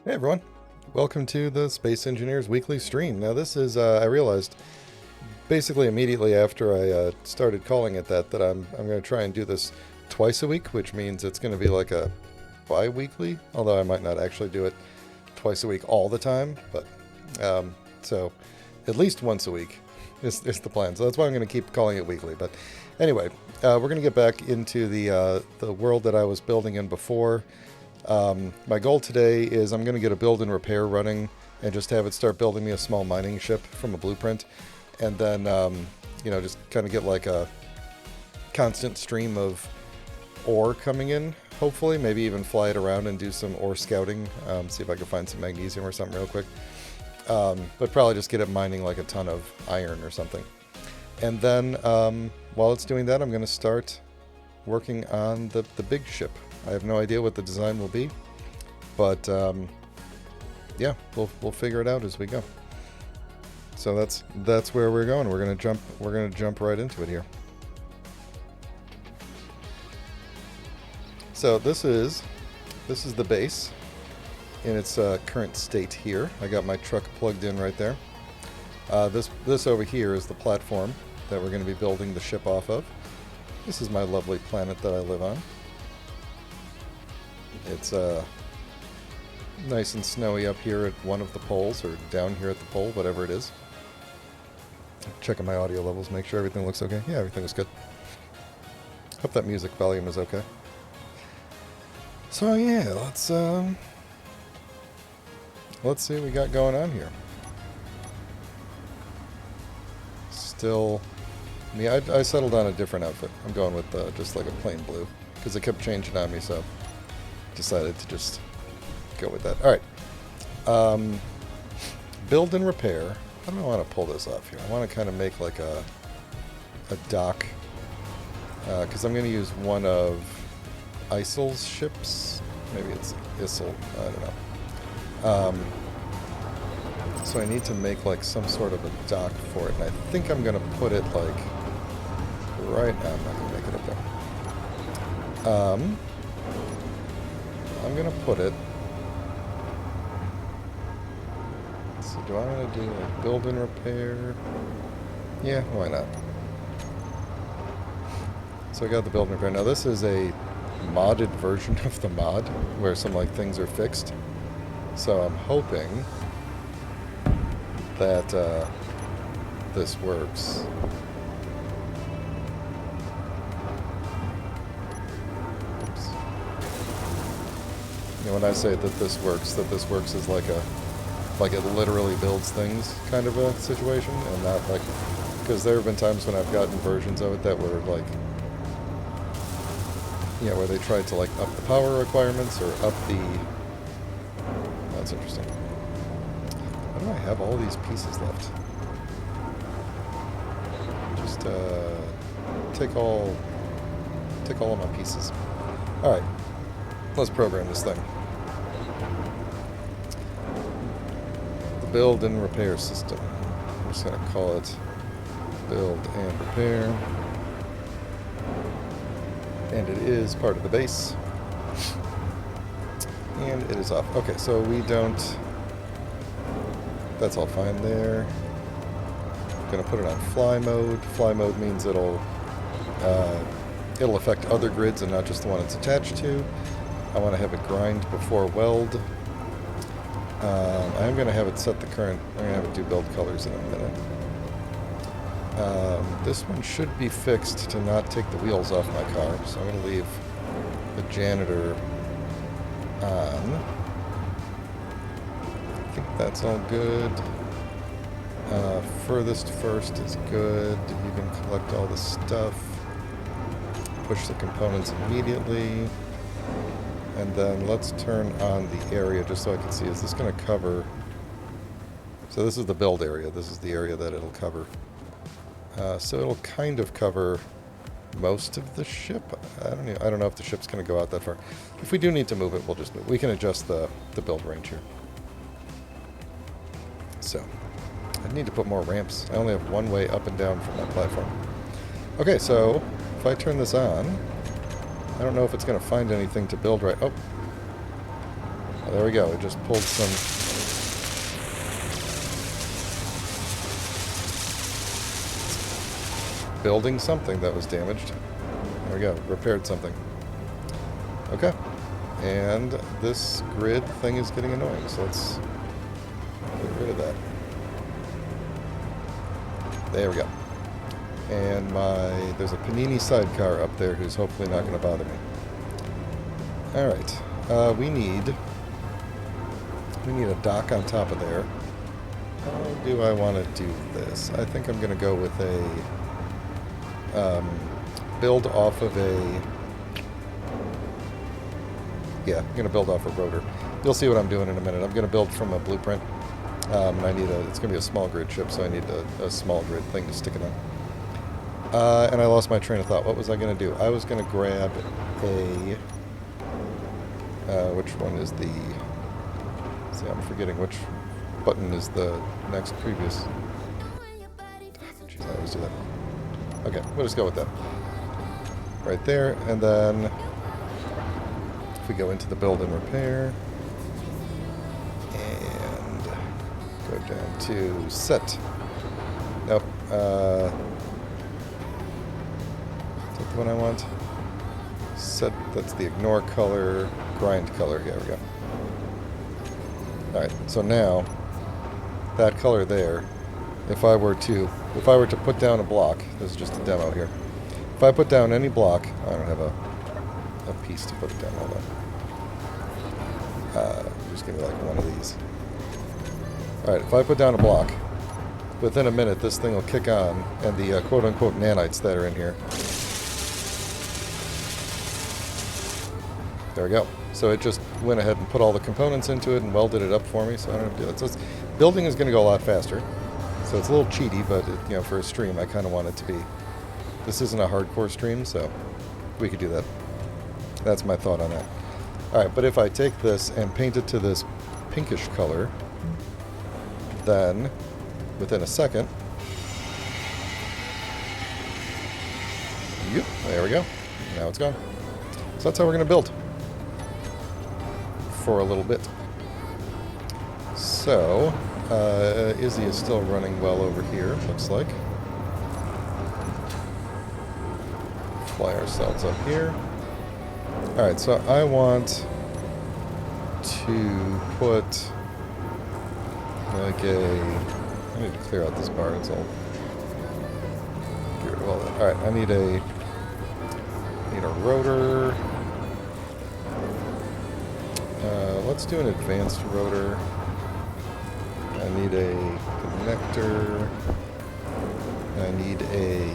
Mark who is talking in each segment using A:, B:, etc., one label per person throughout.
A: Hey everyone, welcome to the Space Engineers Weekly Stream. Now this is, I realized basically immediately after I started calling it that I'm going to try and do this twice a week, which means it's going to be like a bi-weekly, although I might not actually do it twice a week all the time, but so at least once a week is the plan. So that's why I'm going to keep calling it weekly. But anyway, we're going to get back into the world that I was building in before. My goal today is I'm going to get a build and repair running and just have it start building me a small mining ship from a blueprint. And then, just kind of get like a constant stream of ore coming in, hopefully. Maybe even fly it around and do some ore scouting, see if I can find some magnesium or something real quick. But probably just get it mining like a ton of iron or something. And then while it's doing that, I'm going to start working on the big ship. I have no idea what the design will be, but yeah, we'll figure it out as we go. So that's where we're going. We're gonna jump right into it here. So this is the base in its current state here. I got my truck plugged in right there. This over here is the platform that we're going to be building the ship off of. This is my lovely planet that I live on. It's nice and snowy up here at one of the poles, or down here at the pole, whatever it is. Checking my audio levels, make sure everything looks okay. Yeah, everything is good. Hope that music volume is okay. So yeah, let's see what we got going on here. Still, I settled on a different outfit. I'm going with just like a plain blue, because it kept changing on me, so decided to just go with that. Alright. Build and repair. How do I want to pull this off here? I want to kind of make like a dock, because I'm going to use one of Isil's ships. Maybe it's Isil. I don't know. So I need to make like some sort of a dock for it, and I think I'm going to put it like right now. I'm not going to make it up there. I'm going to put it... So do I want to do like build and repair? Yeah, why not? So I got the build and repair. Now this is a modded version of the mod, where some like things are fixed. So I'm hoping that this works. When I say that this works is like it literally builds things kind of a situation, and not like, because there have been times when I've gotten versions of it that were like, where they tried to like up the power requirements or up the... That's interesting. Why do I have all these pieces left? Just take all of my pieces. All right, let's program this thing. Build and repair system. I'm just going to call it build and repair. And it is part of the base. And it is off. Okay, so we don't... That's all fine there. I'm going to put it on fly mode. Fly mode means it'll affect other grids and not just the one it's attached to. I want to have it grind before weld. I'm going to have it set the current... I'm going to have it do build colors in a minute. This one should be fixed to not take the wheels off my car, so I'm going to leave the janitor on. I think that's all good. Furthest first is good. You can collect all the stuff. Push the components immediately. And then let's turn on the area just so I can see. Is this going to cover... So this is the build area. This is the area that it'll cover. So it'll kind of cover most of the ship. I don't know if the ship's going to go out that far. If we do need to move it, we'll just move. We can adjust the build range here. So I need to put more ramps. I only have one way up and down from that platform. Okay, so if I turn this on... I don't know if it's going to find anything to build right... Oh. Oh, there we go. It just pulled some... building something that was damaged. There we go. Repaired something. Okay. And this grid thing is getting annoying, so let's get rid of that. There we go. And there's a Panini sidecar up there who's hopefully not going to bother me. Alright. We need a dock on top of there. How do I want to do this? I think I'm going to go with a build off of a... Yeah, I'm going to build off a rotor. You'll see what I'm doing in a minute. I'm going to build from a blueprint. And I need it's going to be a small grid ship, so I need a small grid thing to stick it on. And I lost my train of thought. What was I going to do? I was going to grab a... which one is the... See, I'm forgetting which button is the next previous. Jeez, I always do that. Okay, we'll just go with that. Right there, and then if we go into the build and repair, and go down to set. Nope. Is that the one I want? Set, that's the ignore color, grind color. Here we go. Alright, so now that color there, if I were to put down a block, this is just a demo here. If I put down any block, I don't have a piece to put it down. Hold on. Just give me like one of these. Alright, if I put down a block, within a minute this thing will kick on, and the quote-unquote nanites that are in here. There we go. So it just went ahead and put all the components into it and welded it up for me, so I don't have to do that. So building is going to go a lot faster. So it's a little cheaty, but for a stream, I kind of want it to be. This isn't a hardcore stream, so we could do that. That's my thought on that. All right, but if I take this and paint it to this pinkish color, then within a second, yep, there we go. Now it's gone. So that's how we're going to build for a little bit. So, Izzy is still running well over here, looks like. Fly ourselves up here. Alright, so I want to put like I need to clear out this bar, it's all... Get rid of all that. Alright, I need a rotor. Let's do an advanced rotor. I need a connector. I need a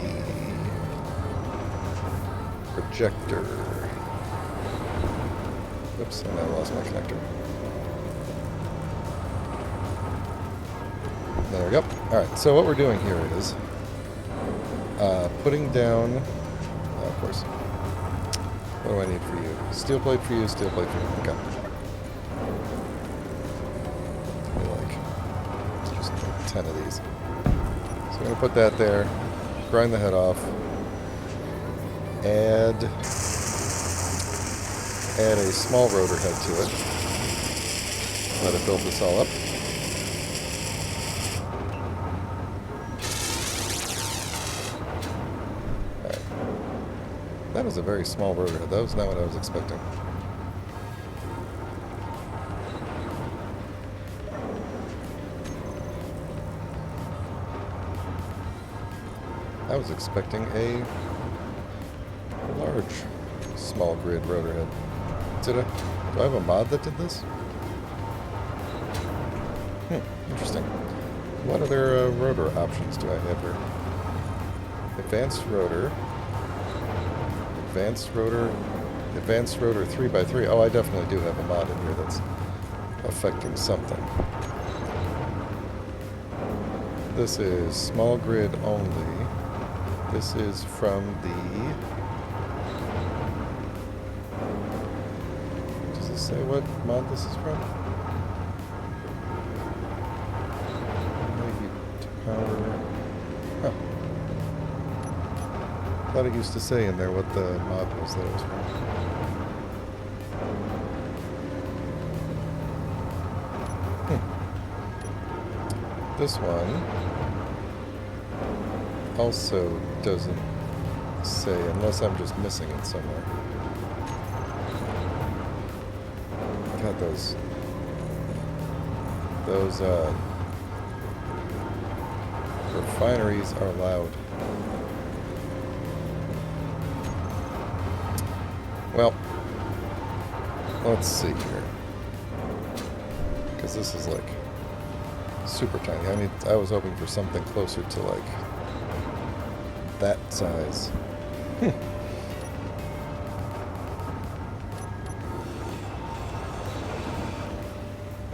A: projector. Oops, I now lost my connector. There we go. Alright, so what we're doing here is putting down... Oh, of course. What do I need for you? Steel plate for you, steel plate for you. Okay. Just 10 of these. So I'm going to put that there, grind the head off, add a small rotor head to it, let it build this all up. Alright. That was a very small rotor head. That was not what I was expecting. I was expecting a large, small grid rotor head. Do I have a mod that did this? Interesting. What other rotor options do I have here? Advanced rotor. Advanced rotor 3x3. Oh, I definitely do have a mod in here that's affecting something. This is small grid only. This is from the... Does it say what mod this is from? Maybe power... Huh. Thought it used to say in there what the mod was that it was from. This one also doesn't say, unless I'm just missing it somewhere. God, those refineries are loud. Well, let's see here. Because this is like super tiny. I mean, I was hoping for something closer to like that size.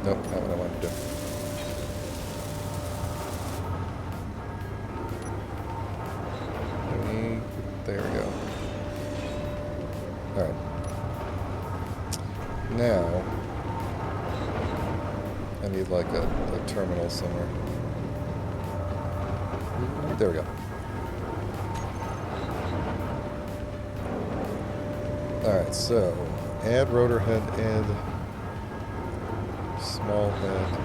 A: Nope, not what I wanted to do. There we go. Alright. Now, I need like a terminal somewhere. There we go. Alright, so add rotor head, add small head.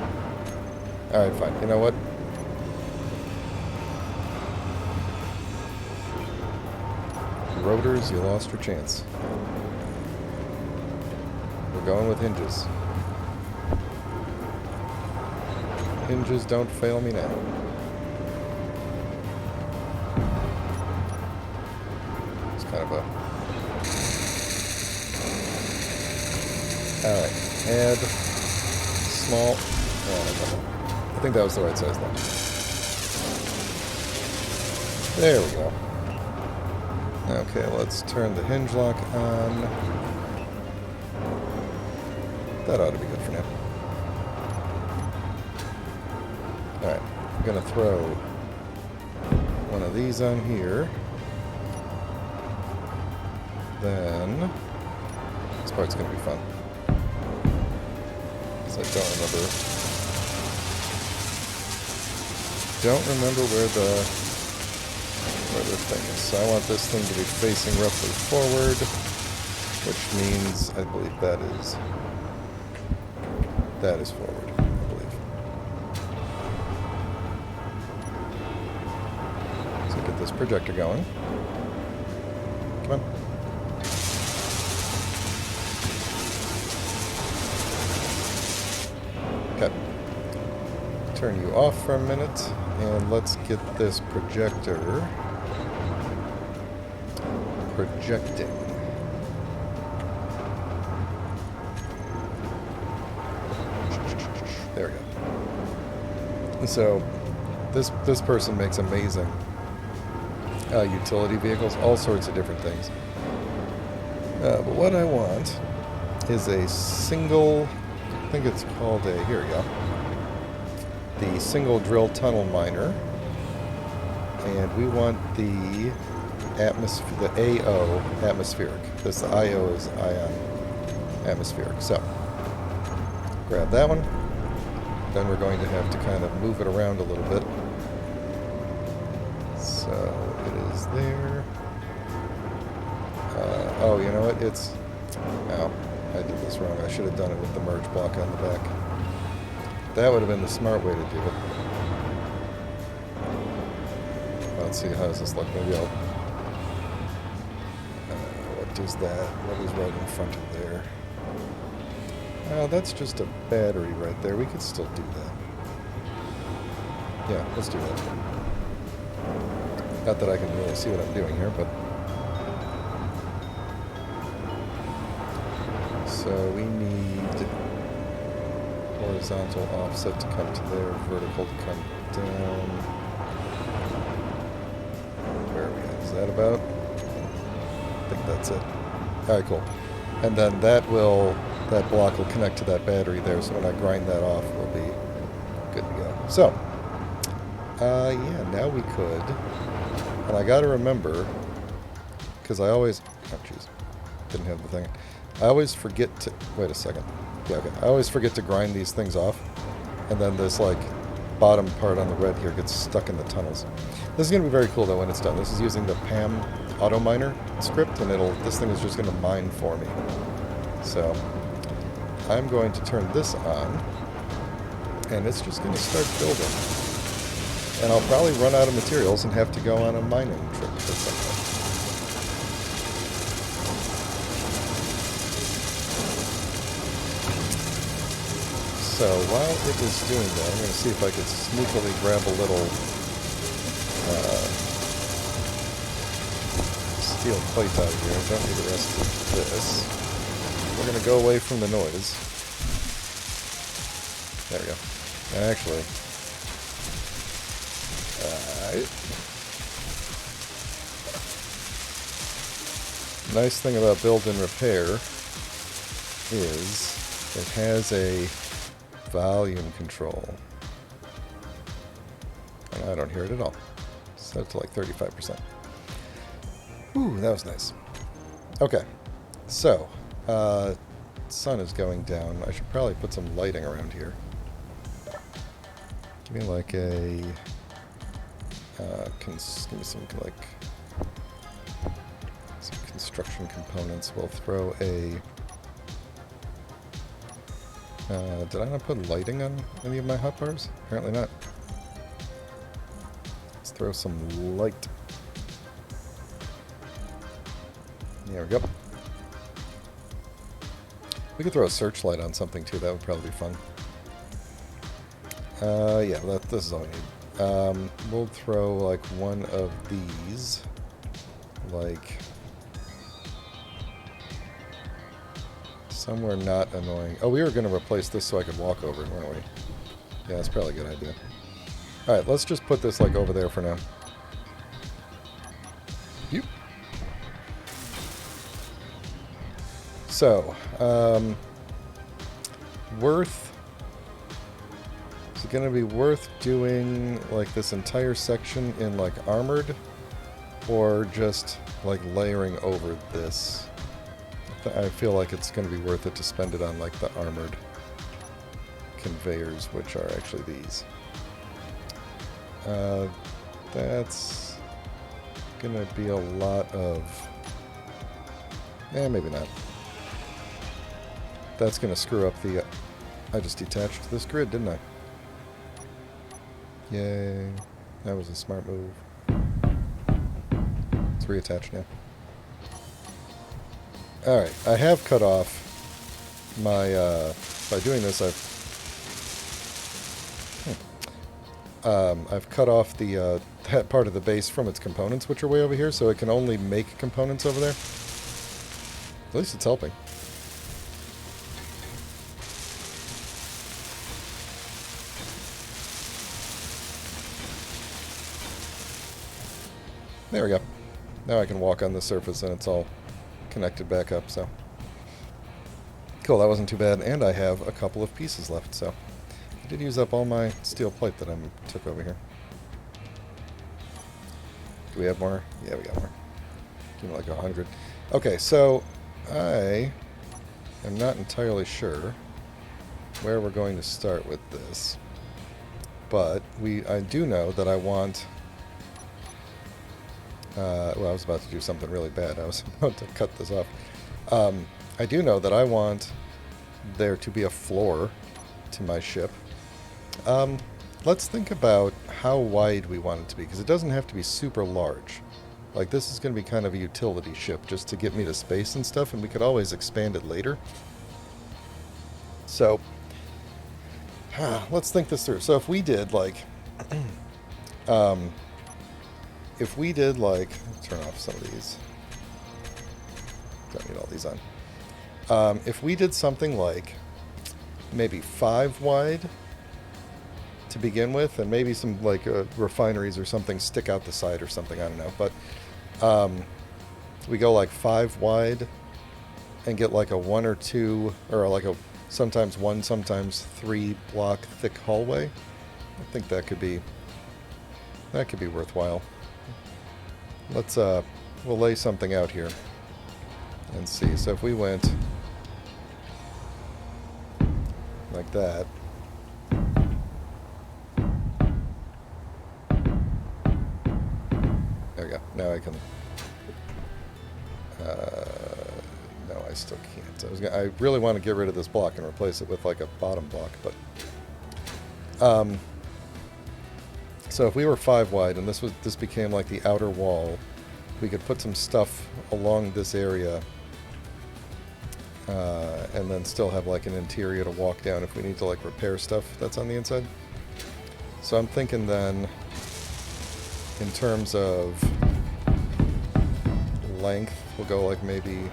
A: Alright, fine. You know what? Rotors, you lost your chance. We're going with hinges. Hinges don't fail me now. It's kind of a... Alright, add small... Oh, I think that was the right size then. There we go. Okay, let's turn the hinge lock on. That ought to be good for now. Alright, I'm going to throw one of these on here. Then, this part's going to be fun. Because I don't remember where the thing is. So I want this thing to be facing roughly forward, which means I believe that is forward, I believe. So get this projector going. Come on. Okay. Turn you off for a minute, and let's get this projector projecting. There we go. And so this person makes amazing utility vehicles, all sorts of different things. But what I want is a single, I think it's called a, here we go, the single drill tunnel miner, and we want the AO atmospheric. This the IO is ion atmospheric. So grab that one. Then we're going to have to kind of move it around a little bit. So it is there. Oh, you know what? It's... Oh, I did this wrong. I should have done it with the merge block on the back. That would have been the smart way to do it. Let's see, how does this look? Maybe I'll... what does that? What is right in front of there? That's just a battery right there. We could still do that. Yeah, let's do that. Not that I can really see what I'm doing here, but... So we need horizontal offset to come to there, vertical to come down. Where are we at? Is that about? I think that's it. Alright, cool. And then that block will connect to that battery there, so when I grind that off, we'll be good to go. So, yeah, now we could, and I gotta remember, because I always, oh jeez, didn't have the thing. I always forget to, wait a second. Yeah, okay. I always forget to grind these things off, and then this, like, bottom part on the red here gets stuck in the tunnels. This is going to be very cool, though, when it's done. This is using the PAM auto miner script, and this thing is just going to mine for me. So, I'm going to turn this on, and it's just going to start building. And I'll probably run out of materials and have to go on a mining trip at some point. So while it is doing that, I'm going to see if I could sneakily grab a little steel plate out of here. I don't need the rest of this. We're going to go away from the noise. There we go. Actually, nice thing about Build and Repair is it has a volume control. And I don't hear it at all. Set it to like 35%. Ooh, that was nice. Okay, so sun is going down. I should probably put some lighting around here. Give me like a give me some like some construction components. We'll throw a did I not put lighting on any of my hotbars? Apparently not. Let's throw some light. There we go. We could throw a searchlight on something too. That would probably be fun. Yeah, this is all we need. We'll throw like one of these, like somewhere not annoying. Oh, we were going to replace this so I could walk over it, weren't we? Yeah, that's probably a good idea. All right, let's just put this like over there for now. Yep. So, is it going to be worth doing like this entire section in like armored, or just like layering over this? I feel like it's going to be worth it to spend it on like the armored conveyors, which are actually these. That's going to be a lot of... maybe not. That's going to screw up the... I just detached this grid, didn't I? Yay. That was a smart move. It's reattached now. Alright, I have cut off my... by doing this, I've cut off the that part of the base from its components, which are way over here, so it can only make components over there. At least it's helping. There we go. Now I can walk on the surface and it's all connected back up, so. Cool, that wasn't too bad, and I have a couple of pieces left, so. I did use up all my steel plate that I took over here. Do we have more? Yeah, we got more. Give me like 100. Okay, so I am not entirely sure where we're going to start with this, but I do know that I want... well, I was about to do something really bad. I was about to cut this off. I do know that I want there to be a floor to my ship. Let's think about how wide we want it to be, because it doesn't have to be super large. Like, this is going to be kind of a utility ship just to get me to space and stuff, and we could always expand it later. So, let's think this through. So if we did, like... if we did, like... turn off some of these. Don't need all these on. If we did something like maybe 5 wide to begin with, and maybe some like refineries or something stick out the side or something, I don't know, but we go like 5 wide and get like a 1 or 2, or like a sometimes 1, sometimes 3 block thick hallway. I think that could be worthwhile. Let's we'll lay something out here and see. So if we went like that, there we go. Now I can. No, I still can't. I really want to get rid of this block and replace it with like a bottom block, but So if we were 5 wide and this became like the outer wall, we could put some stuff along this area and then still have like an interior to walk down if we need to like repair stuff that's on the inside. So I'm thinking then in terms of length, we'll go like maybe,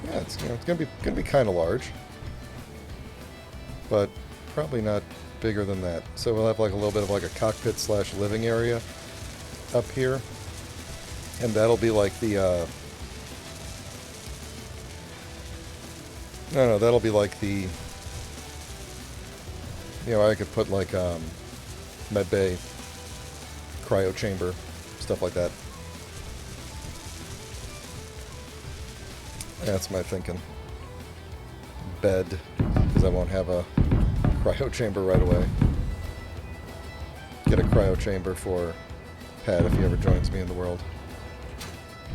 A: yeah, it's gonna be kind of large, but probably not bigger than that. So we'll have like a little bit of like a cockpit / living area up here, and that'll be like the no, that'll be like the, you know, I could put like med bay, cryo chamber, stuff like that. That's my thinking. Bed, because I won't have a cryo chamber right away. Get a cryo chamber for Pat if he ever joins me in the world.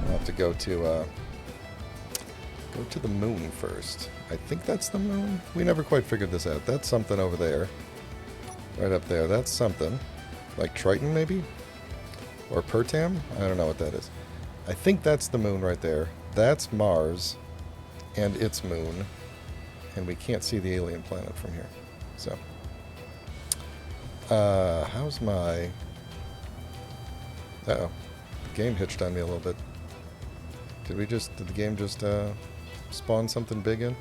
A: I'll have to go to the moon first. I think that's the moon. We never quite figured this out. That's something over there. Right up there. That's something. Like Triton, maybe? Or Pertam? I don't know what that is. I think that's the moon right there. That's Mars and its moon. And we can't see the alien planet from here. So. How's my... Uh-oh. The game hitched on me a little bit. Did the game just, spawn something big in?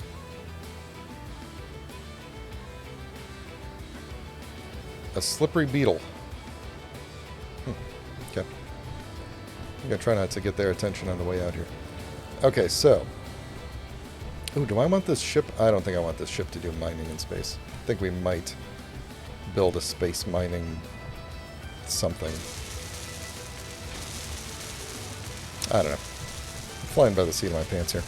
A: A slippery beetle. Okay. I'm gonna try not to get their attention on the way out here. Okay, so. Ooh, do I want this ship? I don't think I want this ship to do mining in space. I think we might build a space mining something. I don't know. I'm flying by the seat of my pants here.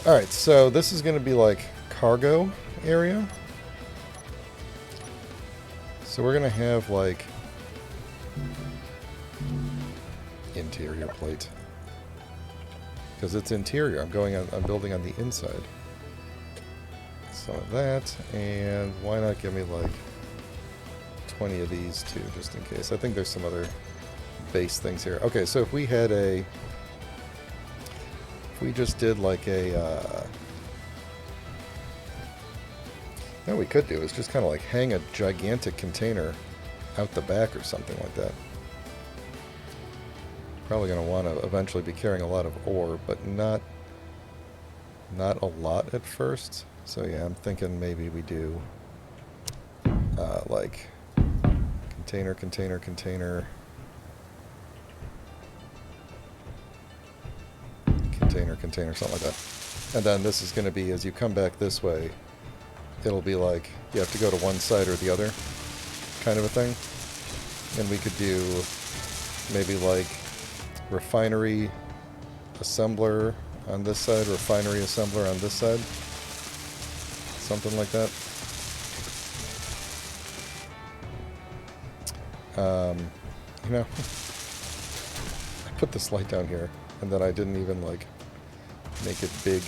A: Alright, so this is going to be like cargo area. So we're going to have like interior plate. Because it's interior. I'm building on the inside. Some of that, and why not give me like 20 of these too, just in case. I think there's some other base things here. Okay, so if we had if we just did like a, what we could do is just kind of like hang a gigantic container out the back or something like that. Probably going to want to eventually be carrying a lot of ore, but not a lot at first. So yeah, I'm thinking maybe we do like container, something like that. And then this is going to be, as you come back this way, it'll be like you have to go to one side or the other kind of a thing. And we could do maybe like refinery assembler on this side, refinery assembler on this side. Something like that. You know, I put this light down here, and then I didn't even, like, make it big.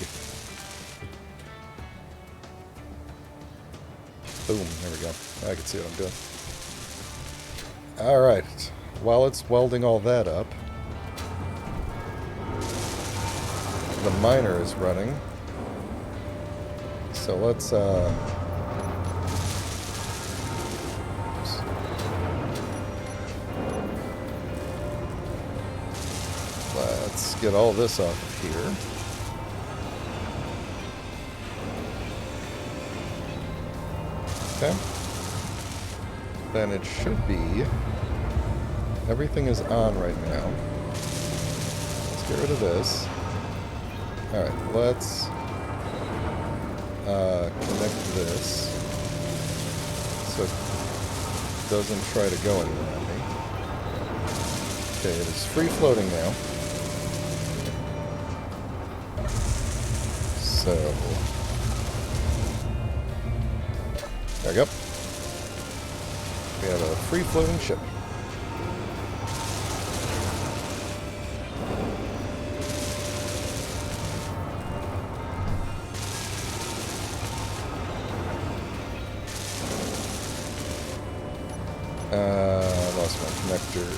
A: Boom, there we go. I can see what I'm doing. Alright, while it's welding all that up, the miner is running. So let's get all this off of here. Okay. Then it should be, everything is on right now. Let's get rid of this. Alright, let's connect this so it doesn't try to go anywhere on me. Okay, it is free floating now. So there we go. We have a free floating ship. connector.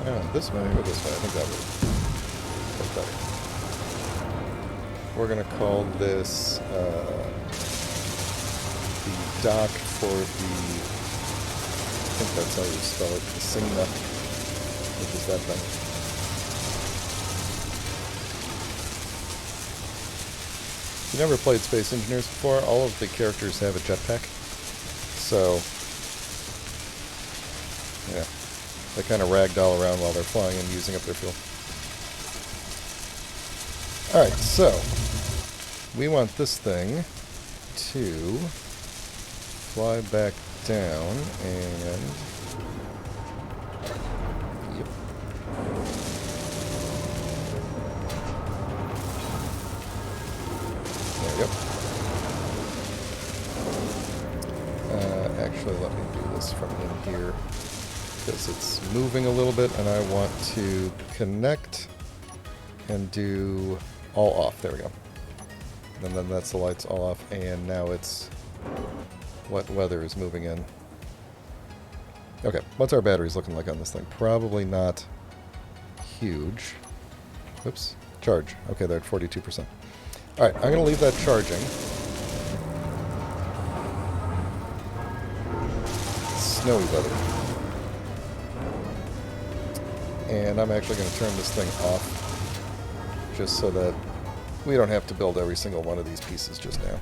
A: Oh, this way or this way? I think that would. That's better. We're going to call this the dock for the, I think that's how you spell it, the Sigma, which is that thing. If you never played Space Engineers before, all of the characters have a jetpack. So, yeah, they kind of ragdoll around while they're flying and using up their fuel. Alright, so, we want this thing to fly back down and... Yep. There we go. Actually, let me do this from in here because it's moving a little bit and I want to connect and do all off. There we go. And then that's the lights all off, and now it's wet weather is moving in. Okay, what's our batteries looking like on this thing? Probably not huge. Oops, charge. Okay, they're at 42%. Alright, I'm going to leave that charging. Snowy weather. And I'm actually going to turn this thing off just so that we don't have to build every single one of these pieces just now.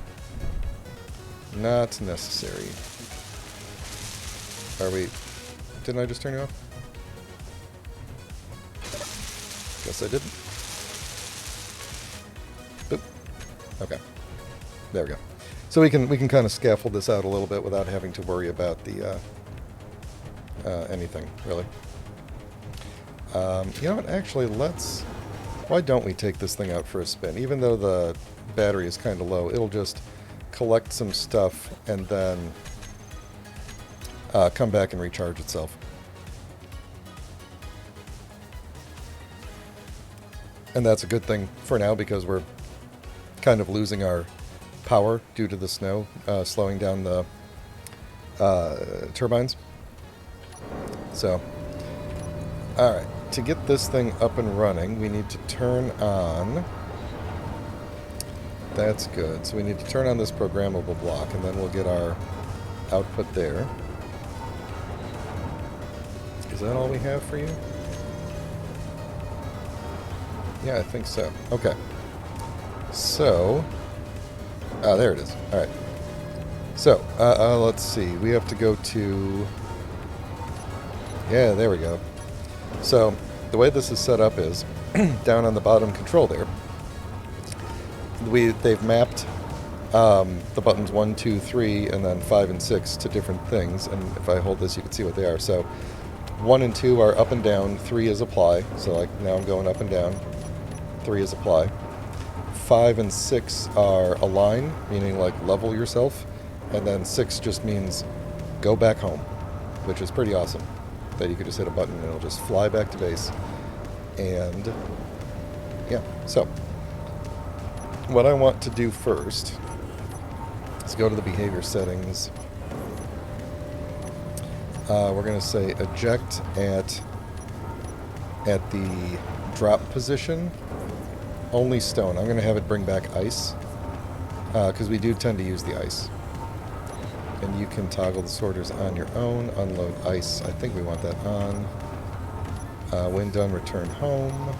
A: Not necessary. Are we... Didn't I just turn you off? Guess I didn't. Boop. Okay. There we go. So we can kind of scaffold this out a little bit without having to worry about the anything, really. You know what? Actually, let's... Why don't we take this thing out for a spin? Even though the battery is kind of low, it'll just collect some stuff and then come back and recharge itself. And that's a good thing for now because we're kind of losing our power due to the snow, slowing down the turbines. So, alright. To get this thing up and running, we need to turn on... That's good. So we need to turn on this programmable block, and then we'll get our output there. Is that all we have for you? Yeah, I think so. Okay. So... Ah, there it is. Alright. So, let's see. We have to go to... Yeah, there we go. So, the way this is set up is, down on the bottom control there, they've mapped the buttons 1, 2, 3, and then 5 and 6 to different things, and if I hold this you can see what they are. So, 1 and 2 are up and down, 3 is apply, so like now I'm going up and down, 3 is apply. 5 and 6 are align, meaning like level yourself, and then 6 just means go back home, which is pretty awesome. That you could just hit a button and it'll just fly back to base. And yeah, so what I want to do first is go to the behavior settings. We're going to say eject at the drop position, only stone. I'm going to have it bring back ice because we do tend to use the ice. And you can toggle the sorters on your own. Unload ice. I think we want that on. When done, return home.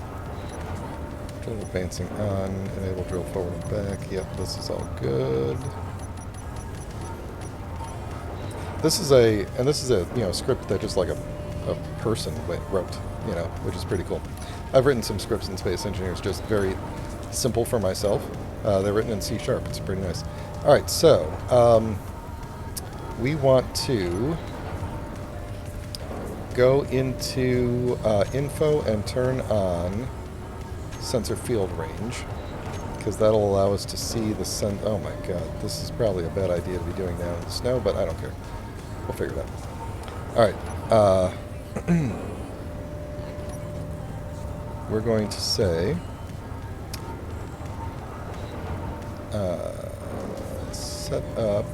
A: Drill advancing on. Enable drill forward and back. Yep, this is all good. This is a script that just like a person wrote, which is pretty cool. I've written some scripts in Space Engineers, just very simple for myself. They're written in C#. It's pretty nice. All right, so. We want to go into info and turn on sensor field range because that'll allow us to see the oh my god, this is probably a bad idea to be doing now in the snow, but I don't care. We'll figure it out. Alright. We're going to say set up...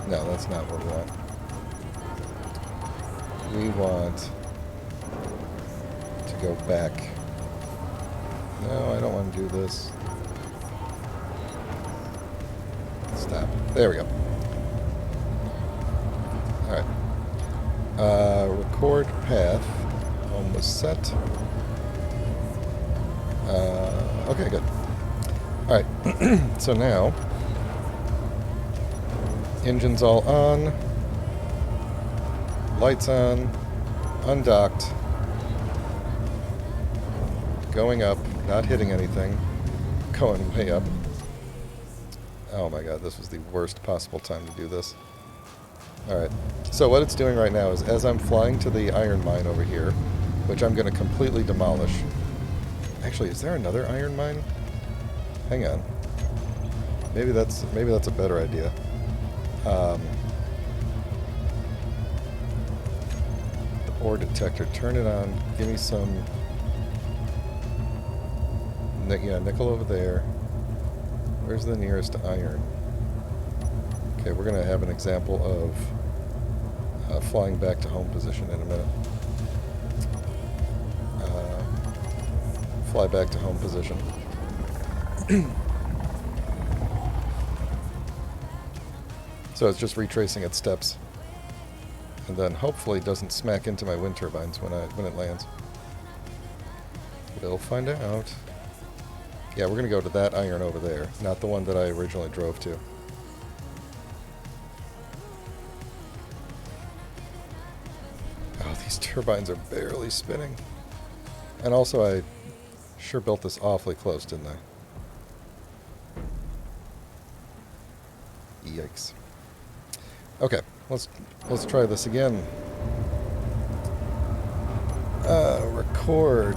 A: No, that's not what we want. We want to go back. No, I don't want to do this. Stop. There we go. Alright. Record path. Home was set. Okay, good. Alright. So now, engine's all on. Lights on. Undocked. Going up. Not hitting anything. Going way up. Oh my god, this was the worst possible time to do this. Alright, so what it's doing right now is as I'm flying to the iron mine over here, which I'm going to completely demolish. Actually, is there another iron mine? Hang on. Maybe that's a better idea. The ore detector, turn it on. Give me some... yeah, nickel over there. Where's the nearest iron? Okay, we're going to have an example of flying back to home position in a minute. Fly back to home position. So it's just retracing its steps. And then hopefully it doesn't smack into my wind turbines when it lands. We'll find out. Yeah, we're going to go to that iron over there, not the one that I originally drove to. Oh, these turbines are barely spinning. And also, I sure built this awfully close, didn't I? Yikes. Okay, let's try this again. Record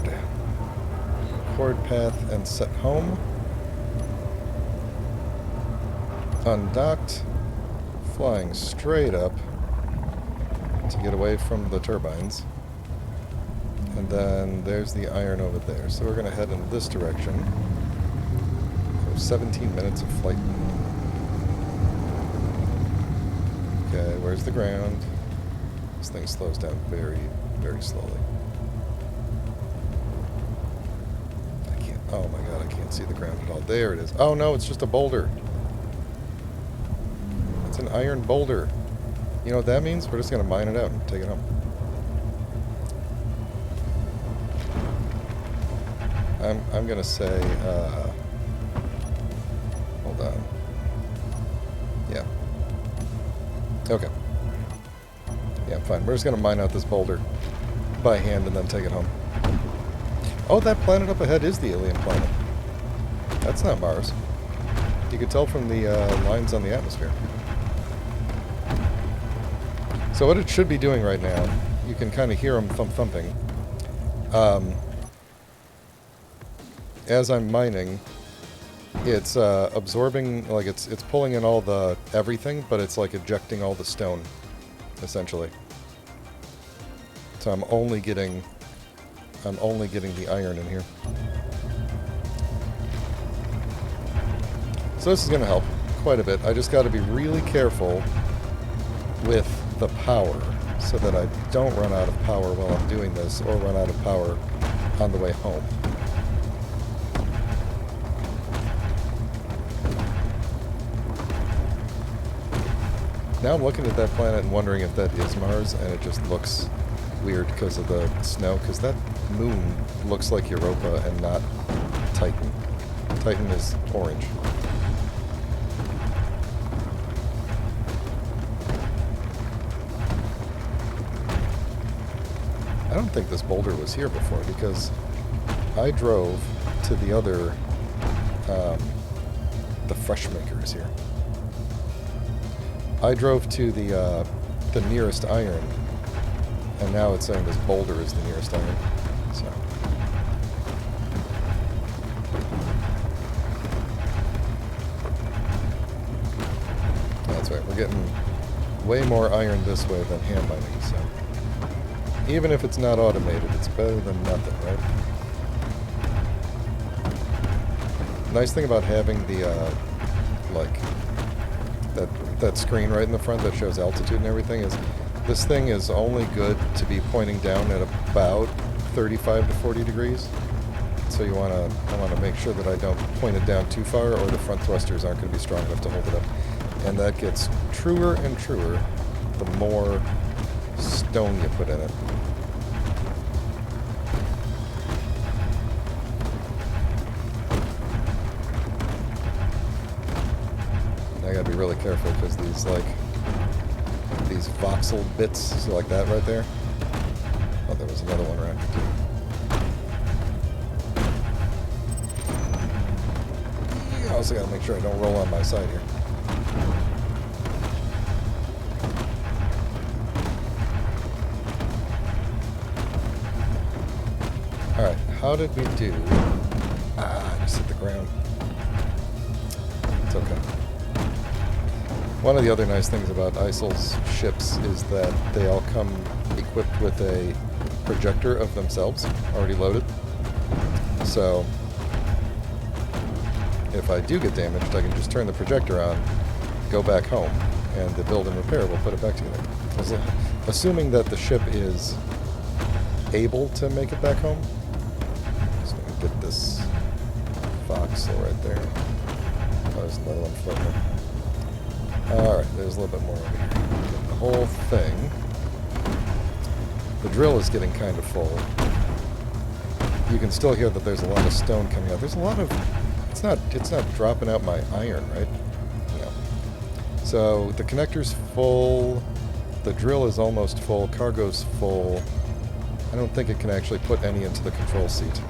A: path and set home. Undocked. Flying straight up to get away from the turbines. And then there's the iron over there. So we're going to head in this direction. 17 minutes of flight. Okay, where's the ground? This thing slows down very, very slowly. Oh my god, I can't see the ground at all. There it is. Oh no, it's just a boulder. It's an iron boulder. You know what that means? We're just going to mine it out and take it home. I'm going to say, hold on. Yeah. Okay. Yeah, fine. We're just going to mine out this boulder by hand and then take it home. Oh, that planet up ahead is the alien planet. That's not Mars. You could tell from the lines on the atmosphere. So what it should be doing right now, you can kind of hear them thumping. As I'm mining, it's absorbing, like it's pulling in all the everything, but it's like ejecting all the stone, essentially. So I'm only getting the iron in here. So this is going to help quite a bit. I just got to be really careful with the power so that I don't run out of power while I'm doing this or run out of power on the way home. Now I'm looking at that planet and wondering if that is Mars, and it just looks weird because of the snow, because that moon looks like Europa and not Titan. Titan is orange. I don't think this boulder was here before, because I drove to the other, the fresh maker is here. I drove to the nearest iron, and now it's saying this boulder is the nearest iron. So that's right. We're getting way more iron this way than hand mining. So even if it's not automated, it's better than nothing, right? Nice thing about having the like that screen right in the front that shows altitude and everything, is this thing is only good to be pointing down at about 35 to 40 degrees. So I want to make sure that I don't point it down too far, or the front thrusters aren't going to be strong enough to hold it up. And that gets truer and truer the more stone you put in it. I gotta be really careful because these voxel bits, so like that right there. Oh, there was another one around here too. I also gotta make sure I don't roll on my side here. Alright, how did we do? I just hit the ground. It's okay. One of the other nice things about ISIL's ships is that they all come equipped with a projector of themselves, already loaded. So, if I do get damaged, I can just turn the projector on, go back home, and the build and repair will put it back together. Assuming that the ship is able to make it back home. Just going to get this voxel right there. Oh, there's another one floating. Alright, there's a little bit more over here. Get the whole thing. The drill is getting kind of full. You can still hear that there's a lot of stone coming out. There's a lot of... It's not dropping out my iron, right? No. So, the connector's full. The drill is almost full. Cargo's full. I don't think it can actually put any into the control seat.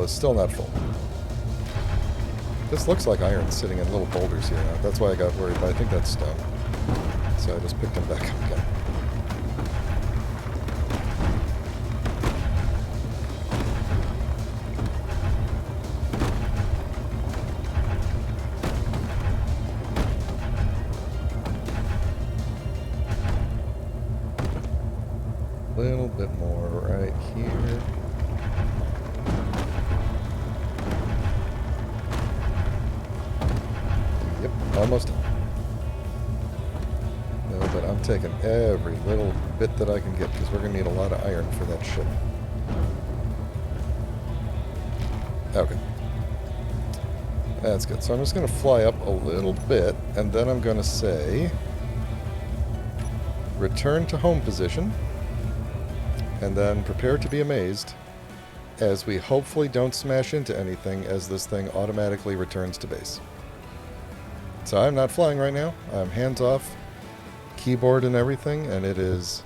A: Is still not full. This looks like iron sitting in little boulders here now. That's why I got worried, but I think that's stone. So I just picked them back up again. A little bit more right here. Almost done. No, but I'm taking every little bit that I can get because we're going to need a lot of iron for that ship. Okay. That's good. So I'm just going to fly up a little bit, and then I'm going to say return to home position, and then prepare to be amazed as we hopefully don't smash into anything as this thing automatically returns to base. So I'm not flying right now. I'm hands off, keyboard and everything, and it is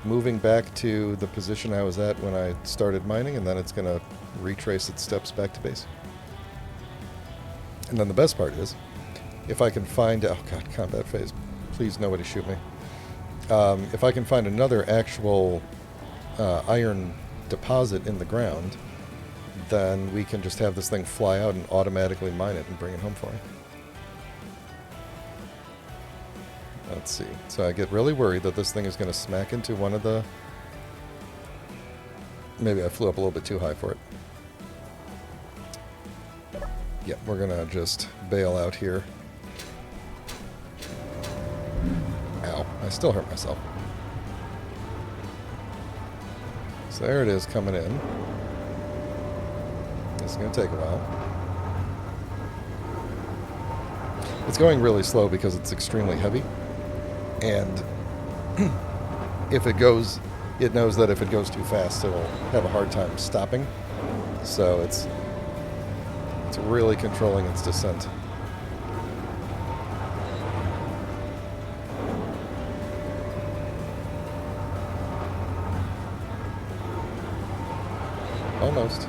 A: moving back to the position I was at when I started mining, and then it's going to retrace its steps back to base. And then the best part is, if I can find... Oh god, combat phase. Please nobody shoot me. If I can find another actual iron deposit in the ground, then we can just have this thing fly out and automatically mine it and bring it home for me. Let's see. So I get really worried that this thing is going to smack into one of the... Maybe I flew up a little bit too high for it. Yeah, we're going to just bail out here. Ow. I still hurt myself. So there it is coming in. This is going to take a while. It's going really slow because it's extremely heavy. And if it goes, it knows that if it goes too fast, it'll have a hard time stopping. So it's really controlling its descent. Almost.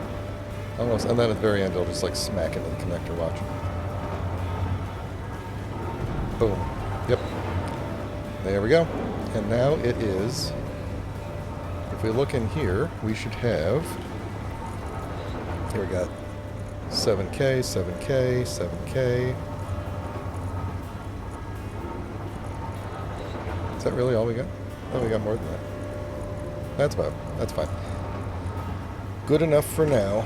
A: Almost. And then at the very end, it'll just like smack into the connector, watch. Boom. Yep. There we go. And now it is, if we look in here, we should have, here we got 7K, 7K, 7K. Is that really all we got? Oh, we got more than that. That's fine. Good enough for now.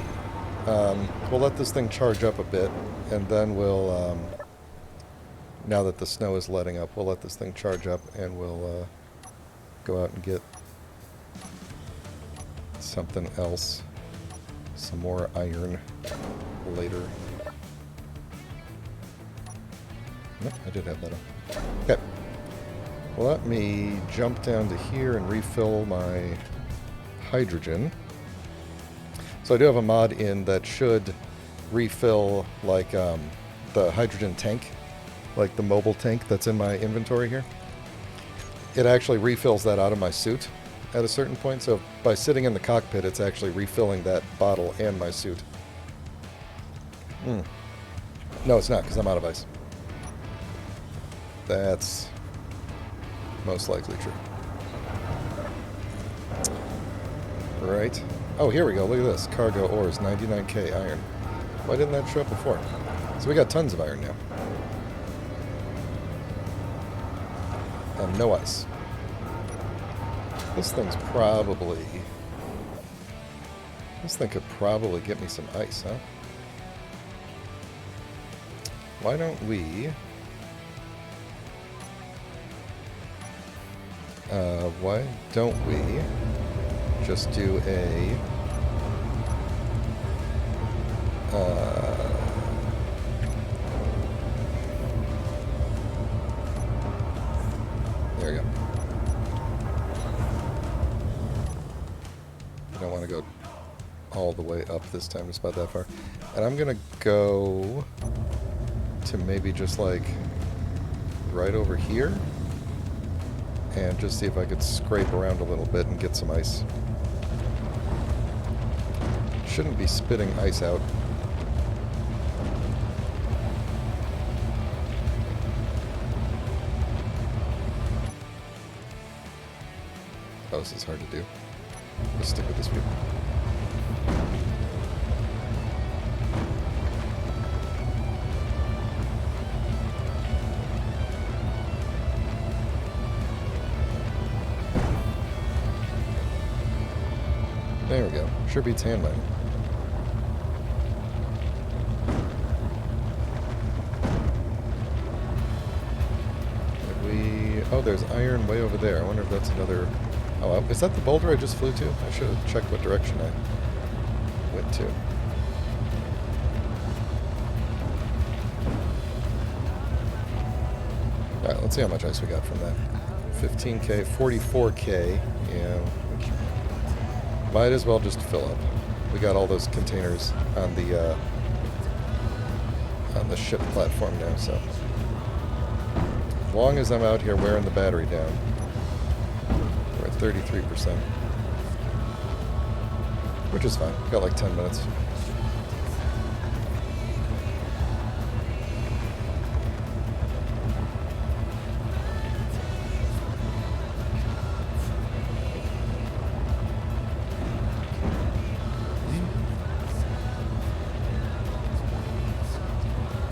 A: We'll let this thing charge up a bit, and then we'll, now that the snow is letting up, we'll let this thing charge up, and we'll go out and get something else. Some more iron later. No, I did have that on. Okay. Well, let me jump down to here and refill my hydrogen. So I do have a mod in that should refill, like, the hydrogen tank, like the mobile tank that's in my inventory here. It actually refills that out of my suit at a certain point, so by sitting in the cockpit, it's actually refilling that bottle and my suit. No, it's not, because I'm out of ice. That's most likely true. Right. Oh, here we go. Look at this. Cargo ores, 99k iron. Why didn't that show up before? So we got tons of iron now. And no ice. This thing's probably... This thing could probably get me some ice, huh? Why don't we... why don't we just do a... there we go. I don't want to go all the way up this time, just about that far. And I'm gonna go to maybe just like right over here and just see if I could scrape around a little bit and get some ice. Shouldn't be spitting ice out. Oh, this is hard to do. Let's stick with this view. There we go. Sure beats hand mining. Oh, there's iron way over there. I wonder if that's another... Oh, is that the boulder I just flew to? I should have checked what direction I went to. Alright, let's see how much ice we got from that. 15k, 44k. Yeah. Might as well just fill up. We got all those containers on the ship platform now, so... As long as I'm out here wearing the battery down, we're at 33%. Which is fine. Got like 10 minutes.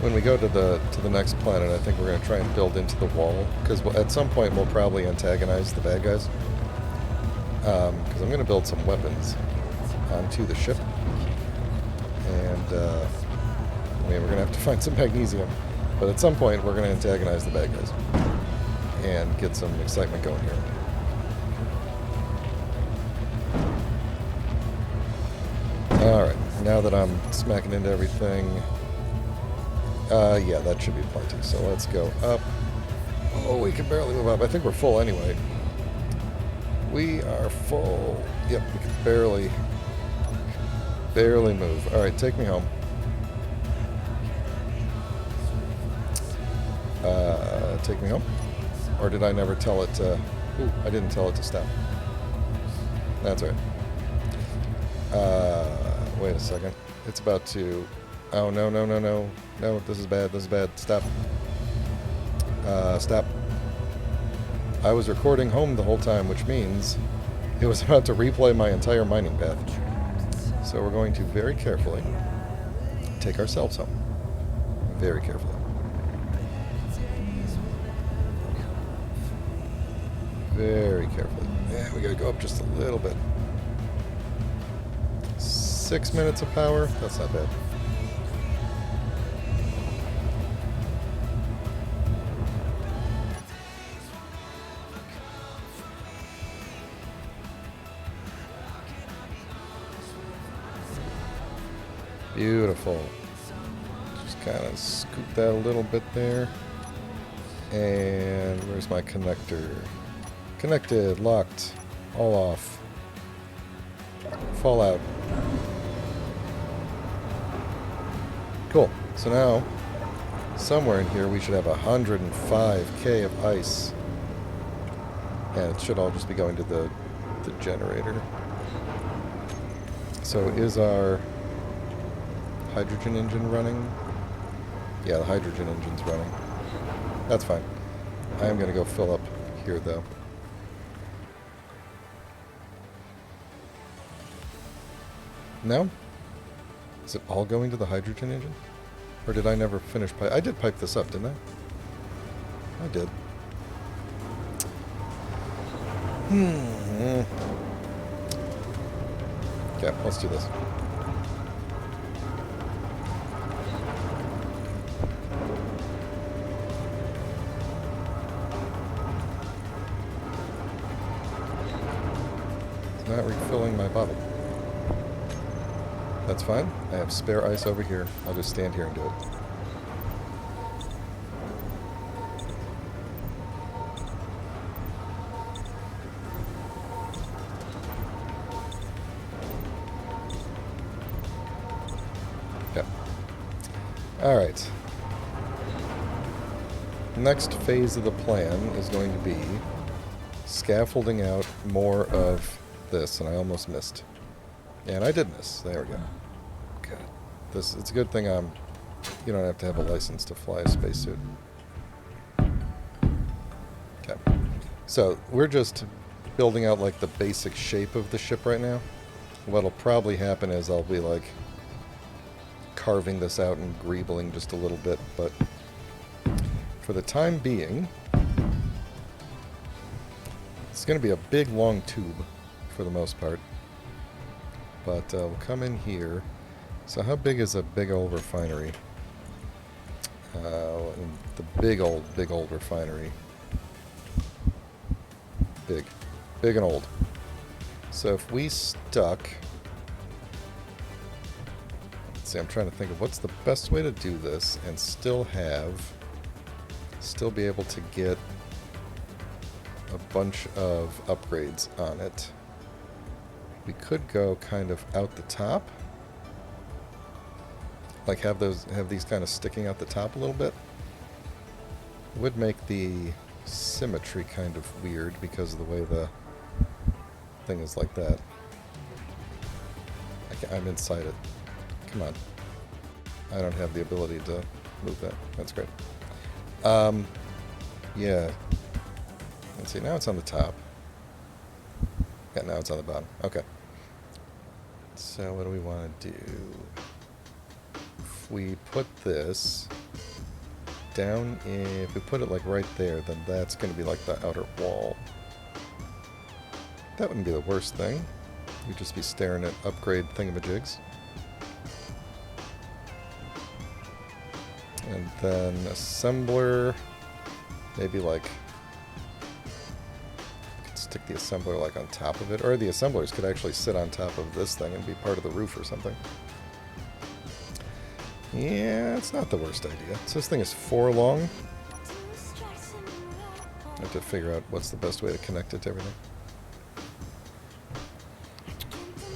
A: When we go to the next planet, I think we're going to try and build into the wall, because at some point we'll probably antagonize the bad guys. Because I'm going to build some weapons onto the ship, and I mean, we're going to have to find some magnesium, but at some point we're going to antagonize the bad guys and get some excitement going here. All right, now that I'm smacking into everything. Yeah, that should be plenty. So let's go up. Oh, we can barely move up. I think we're full anyway. We are full. Yep, we can barely move. All right, take me home. Take me home? Or did I never tell it to... Ooh, I didn't tell it to stop. That's right. Wait a second. It's about to... Oh, no, no, no, no. No, this is bad, this is bad. Stop. Stop. I was recording home the whole time, which means it was about to replay my entire mining path. So we're going to very carefully take ourselves home. Very carefully. very carefully. Yeah, we gotta go up just a little bit. 6 minutes of power? That's not bad. Beautiful. Just kind of scoop that a little bit there. And where's my connector? Connected, locked, all off. Fallout. Cool. So now, somewhere in here we should have 105k of ice. And it should all just be going to the generator. So is our hydrogen engine running? Yeah, the hydrogen engine's running. That's fine. I am going to go fill up here, though. No? Is it all going to the hydrogen engine? Or did I never finish pipe? I did pipe this up, didn't I? I did. Okay, let's do this. Not refilling my bottle. That's fine. I have spare ice over here. I'll just stand here and do it. Okay. Alright. Next phase of the plan is going to be scaffolding out more of this, and I almost missed. And I did miss. There we go. Good. This, it's a good thing you don't have to have a license to fly a spacesuit. Okay. So, we're just building out like the basic shape of the ship right now. What'll probably happen is I'll be like carving this out and greebling just a little bit, but for the time being, it's going to be a big long tube for the most part. But we'll come in here. So how big is a big old refinery? The big old refinery. Big. Big and old. So if we stuck... Let's see, I'm trying to think of what's the best way to do this and still be able to get a bunch of upgrades on it. We could go kind of out the top. Like have these kind of sticking out the top a little bit. It would make the symmetry kind of weird because of the way the thing is like that. I'm inside it. Come on. I don't have the ability to move that. That's great. Yeah. Let's see, now it's on the top. Yeah, now it's on the bottom. Okay. So what do we want to do? If we put this down in... If we put it like right there, then that's going to be like the outer wall. That wouldn't be the worst thing. You'd just be staring at upgrade thingamajigs. And then assembler... Maybe like... Stick the assembler like on top of it, or the assemblers could actually sit on top of this thing and be part of the roof or something. Yeah, it's not the worst idea. So this thing is 4 long. I have to figure out what's the best way to connect it to everything.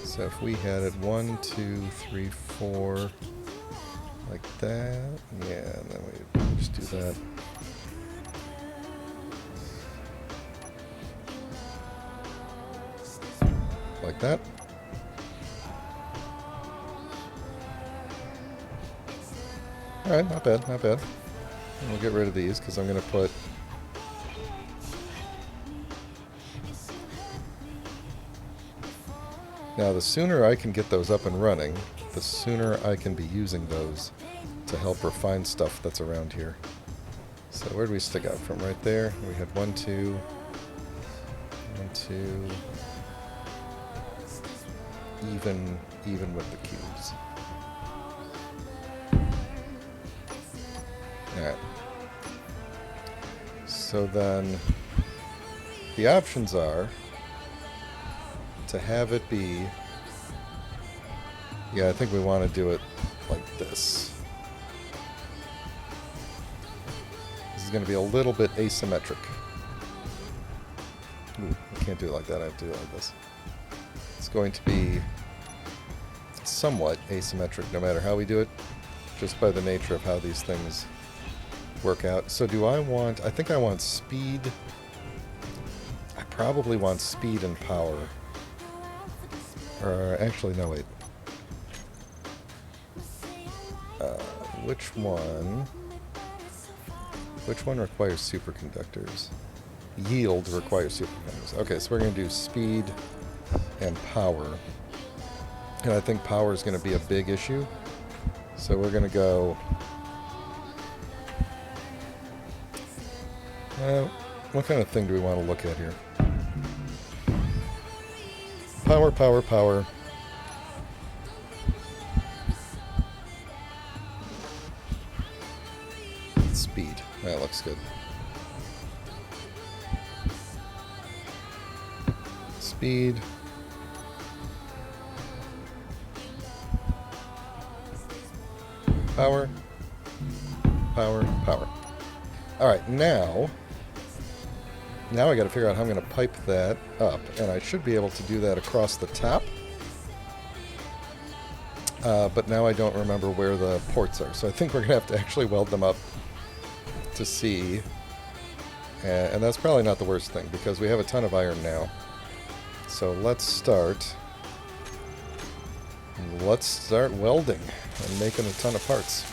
A: So if we had it 1, 2, 3, 4 like that, yeah, and then we just do that. Like that. Alright, not bad, not bad. And we'll get rid of these because I'm going to put... Now, the sooner I can get those up and running, the sooner I can be using those to help refine stuff that's around here. So where do we stick out from? Right there. We had 1, 2... to even with the cubes. Alright. So then the options are to have it be, yeah, I think we want to do it like this. This is going to be a little bit asymmetric. Ooh, I can't do it like that, I have to do it like this. It's going to be somewhat asymmetric no matter how we do it, just by the nature of how these things work out. So do I want, I think I want speed. I probably want speed and power. Or actually, no, wait. Which one requires superconductors? Yield requires superconductors. Okay, so we're going to do speed and power. And I think power is going to be a big issue. So we're going to go... what kind of thing do we want to look at here? Power, power, power. Speed. That looks good. Speed. Power. Power, power. Alright, now I got to figure out how I'm going to pipe that up, and I should be able to do that across the top. But now I don't remember where the ports are, so I think we're going to have to actually weld them up to see. And that's probably not the worst thing, because we have a ton of iron now. So let's start welding and making a ton of parts.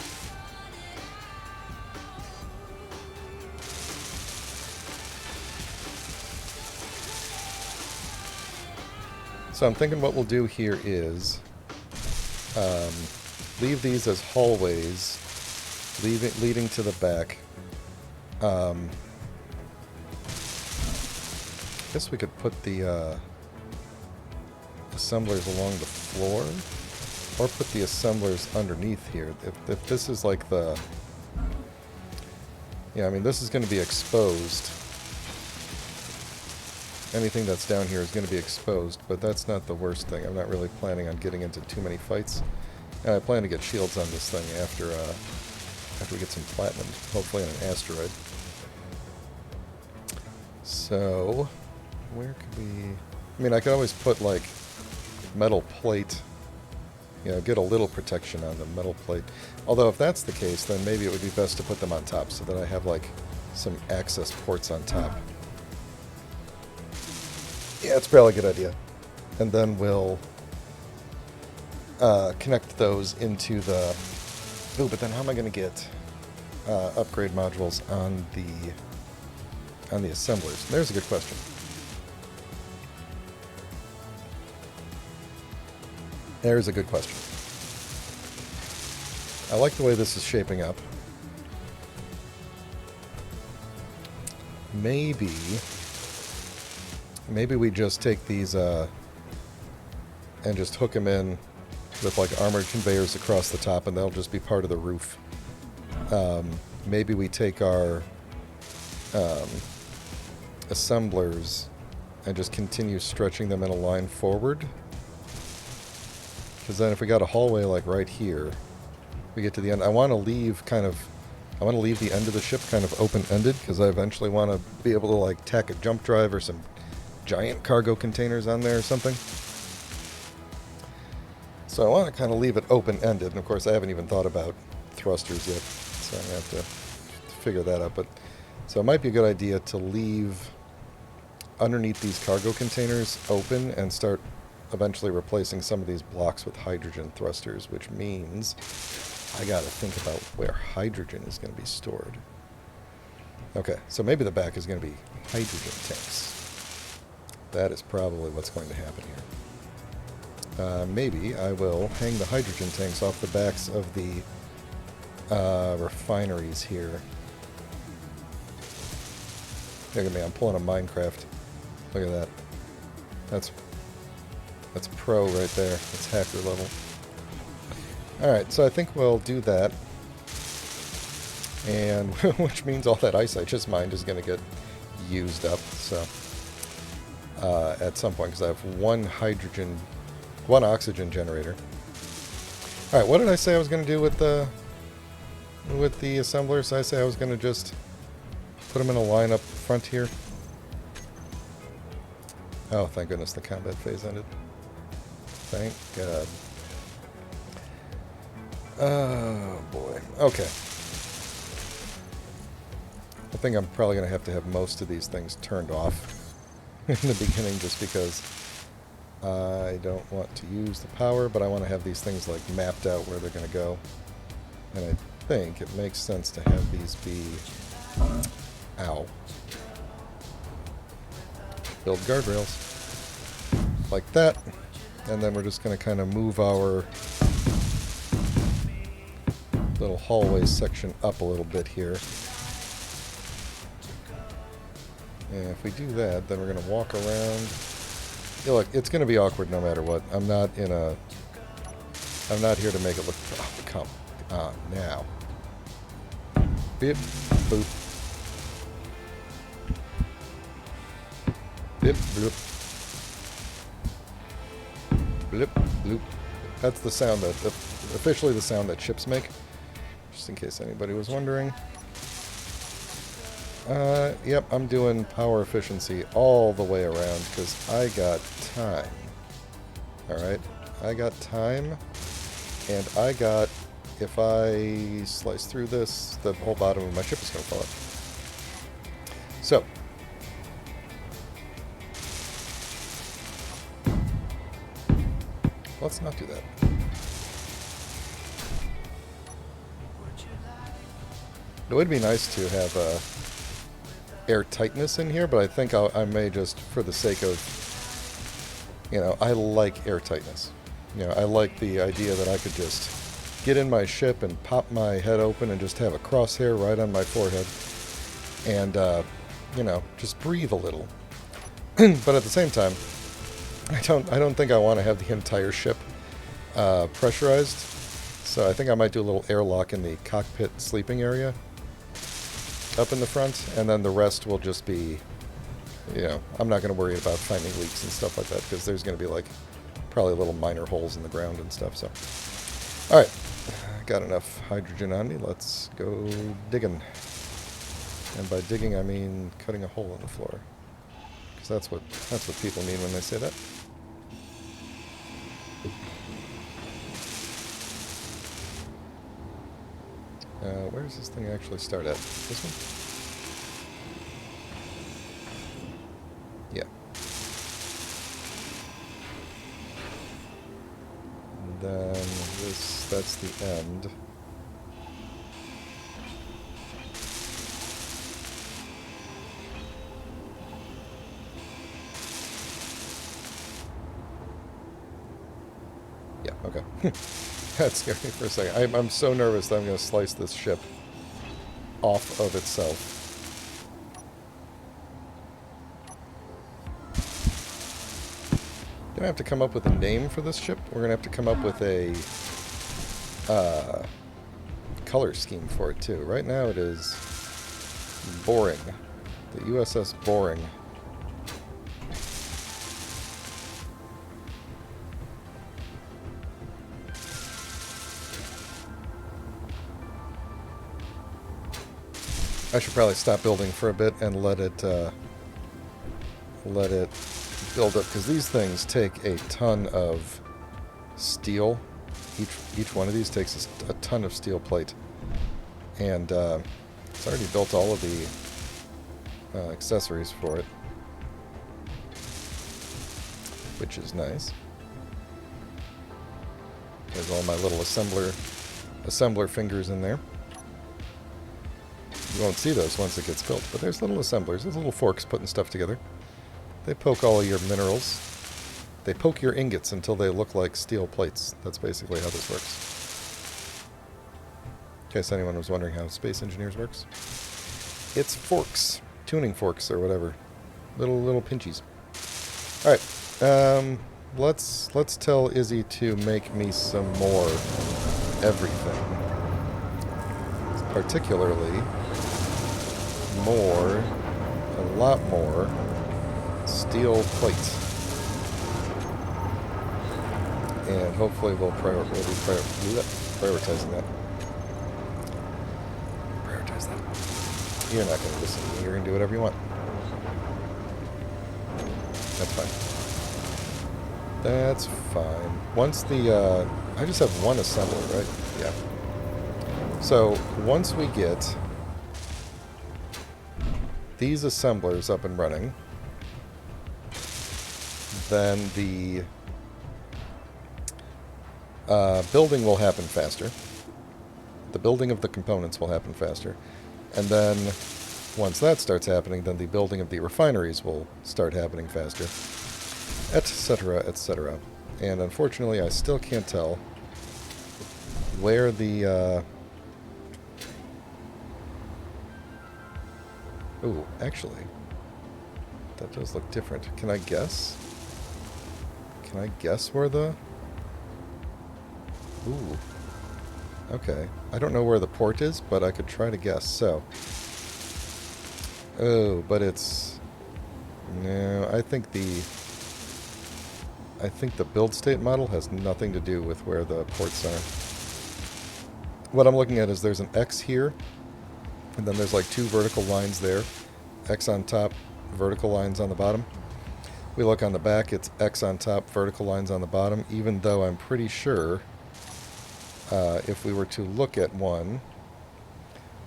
A: So I'm thinking what we'll do here is leave these as hallways leading to the back. I guess we could put the assemblers along the floor, or put the assemblers underneath here. If this is like the... Yeah, I mean, this is going to be exposed. Anything that's down here is going to be exposed, but that's not the worst thing. I'm not really planning on getting into too many fights. And I plan to get shields on this thing after we get some platinum, hopefully on an asteroid. So, where could we... I mean, I could always put, like, metal plate, you know, get a little protection on the metal plate. Although, if that's the case, then maybe it would be best to put them on top so that I have, like, some access ports on top. Yeah, it's probably a good idea. And then we'll connect those into the... Ooh, but then how am I going to get upgrade modules on the assemblers? There's a good question. There's a good question. I like the way this is shaping up. Maybe we just take these and just hook them in with like armored conveyors across the top, and they'll just be part of the roof. Maybe we take our assemblers and just continue stretching them in a line forward. Because then if we got a hallway like right here, we get to the end. I want to leave the end of the ship kind of open-ended, because I eventually want to be able to like tack a jump drive or some giant cargo containers on there or something. So I want to kind of leave it open-ended, and of course I haven't even thought about thrusters yet, so I'm going to have to figure that out. But so it might be a good idea to leave underneath these cargo containers open and start eventually replacing some of these blocks with hydrogen thrusters, which means I got to think about where hydrogen is going to be stored. Okay, so maybe the back is going to be hydrogen tanks. That is probably what's going to happen here. Maybe I will hang the hydrogen tanks off the backs of the refineries here. Look at me, I'm pulling a Minecraft. Look at that. That's pro right there. That's hacker level. Alright, so I think we'll do that. And which means all that ice I just mined is going to get used up. So at some point, because I have one oxygen generator. Alright, what did I say I was going to do with the assemblers? I say I was going to just put them in a line up front here. Oh, thank goodness the combat phase ended. Thank God. Oh, boy. Okay. I think I'm probably going to have most of these things turned off in the beginning just because I don't want to use the power, but I want to have these things like mapped out where they're going to go. And I think it makes sense to have these be... Ow. Build guardrails. Like that. And then we're just going to kind of move our little hallway section up a little bit here. And if we do that, then we're going to walk around. Yeah, look, it's going to be awkward no matter what. I'm not here to make it look... Oh, come on now. Bip, boop. Bip, bloop. Blip, bloop. That's the sound that... officially the sound that ships make. Just in case anybody was wondering. Yep, I'm doing power efficiency all the way around because I got time. Alright, I got time, and I got, if I slice through this, the whole bottom of my ship is going to fall off. So, let's not do that. It would be nice to have air tightness in here, but I think I may just, for the sake of, I like air tightness. I like the idea that I could just get in my ship and pop my head open and just have a crosshair right on my forehead and, just breathe a little. But at the same time, I don't think I want to have the entire ship pressurized. So I think I might do a little airlock in the cockpit sleeping area up in the front, and then the rest will just be, I'm not going to worry about finding leaks and stuff like that, because there's going to be, probably little minor holes in the ground and stuff, so. Alright, got enough hydrogen on me, let's go digging. And by digging, I mean cutting a hole in the floor. Because that's what people mean when they say that. Where does this thing actually start at? This one? Yeah. And then that's the end. Yeah, okay. That scared me for a second. I'm so nervous that I'm going to slice this ship off of itself. Going to have to come up with a name for this ship. We're going to have to come up with a color scheme for it, too. Right now it is Boring. The USS Boring. I should probably stop building for a bit and let it build up, because these things take a ton of steel. Each one of these takes a ton of steel plate, and it's already built all of the accessories for it, which is nice. There's all my little assembler fingers in there. You won't see those once it gets built, but there's little assemblers, there's little forks putting stuff together. They poke all of your minerals. They poke your ingots until they look like steel plates. That's basically how this works. In case anyone was wondering how Space Engineers works. It's forks. Tuning forks or whatever. Little pinchies. Alright. Let's tell Izzy to make me some more everything. Particularly more, a lot more steel plate. And hopefully we'll be prioritizing that. Prioritize that. You're not going to listen to me. You're going to do whatever you want. That's fine. That's fine. Once the, I just have one assembler, right? Yeah. So, once we get these assemblers up and running, then the building will happen faster. The building of the components will happen faster. And then, once that starts happening, then the building of the refineries will start happening faster. Etc., etc. And unfortunately, I still can't tell where the... Ooh, actually, that does look different. Can I guess? Can I guess where the... Ooh. Okay. I don't know where the port is, but I could try to guess. So. Oh, but it's... No, I think the build state model has nothing to do with where the ports are. What I'm looking at is there's an X here, and then there's like two vertical lines there. X on top, vertical lines on the bottom. We look on the back, it's X on top, vertical lines on the bottom, even though I'm pretty sure if we were to look at one,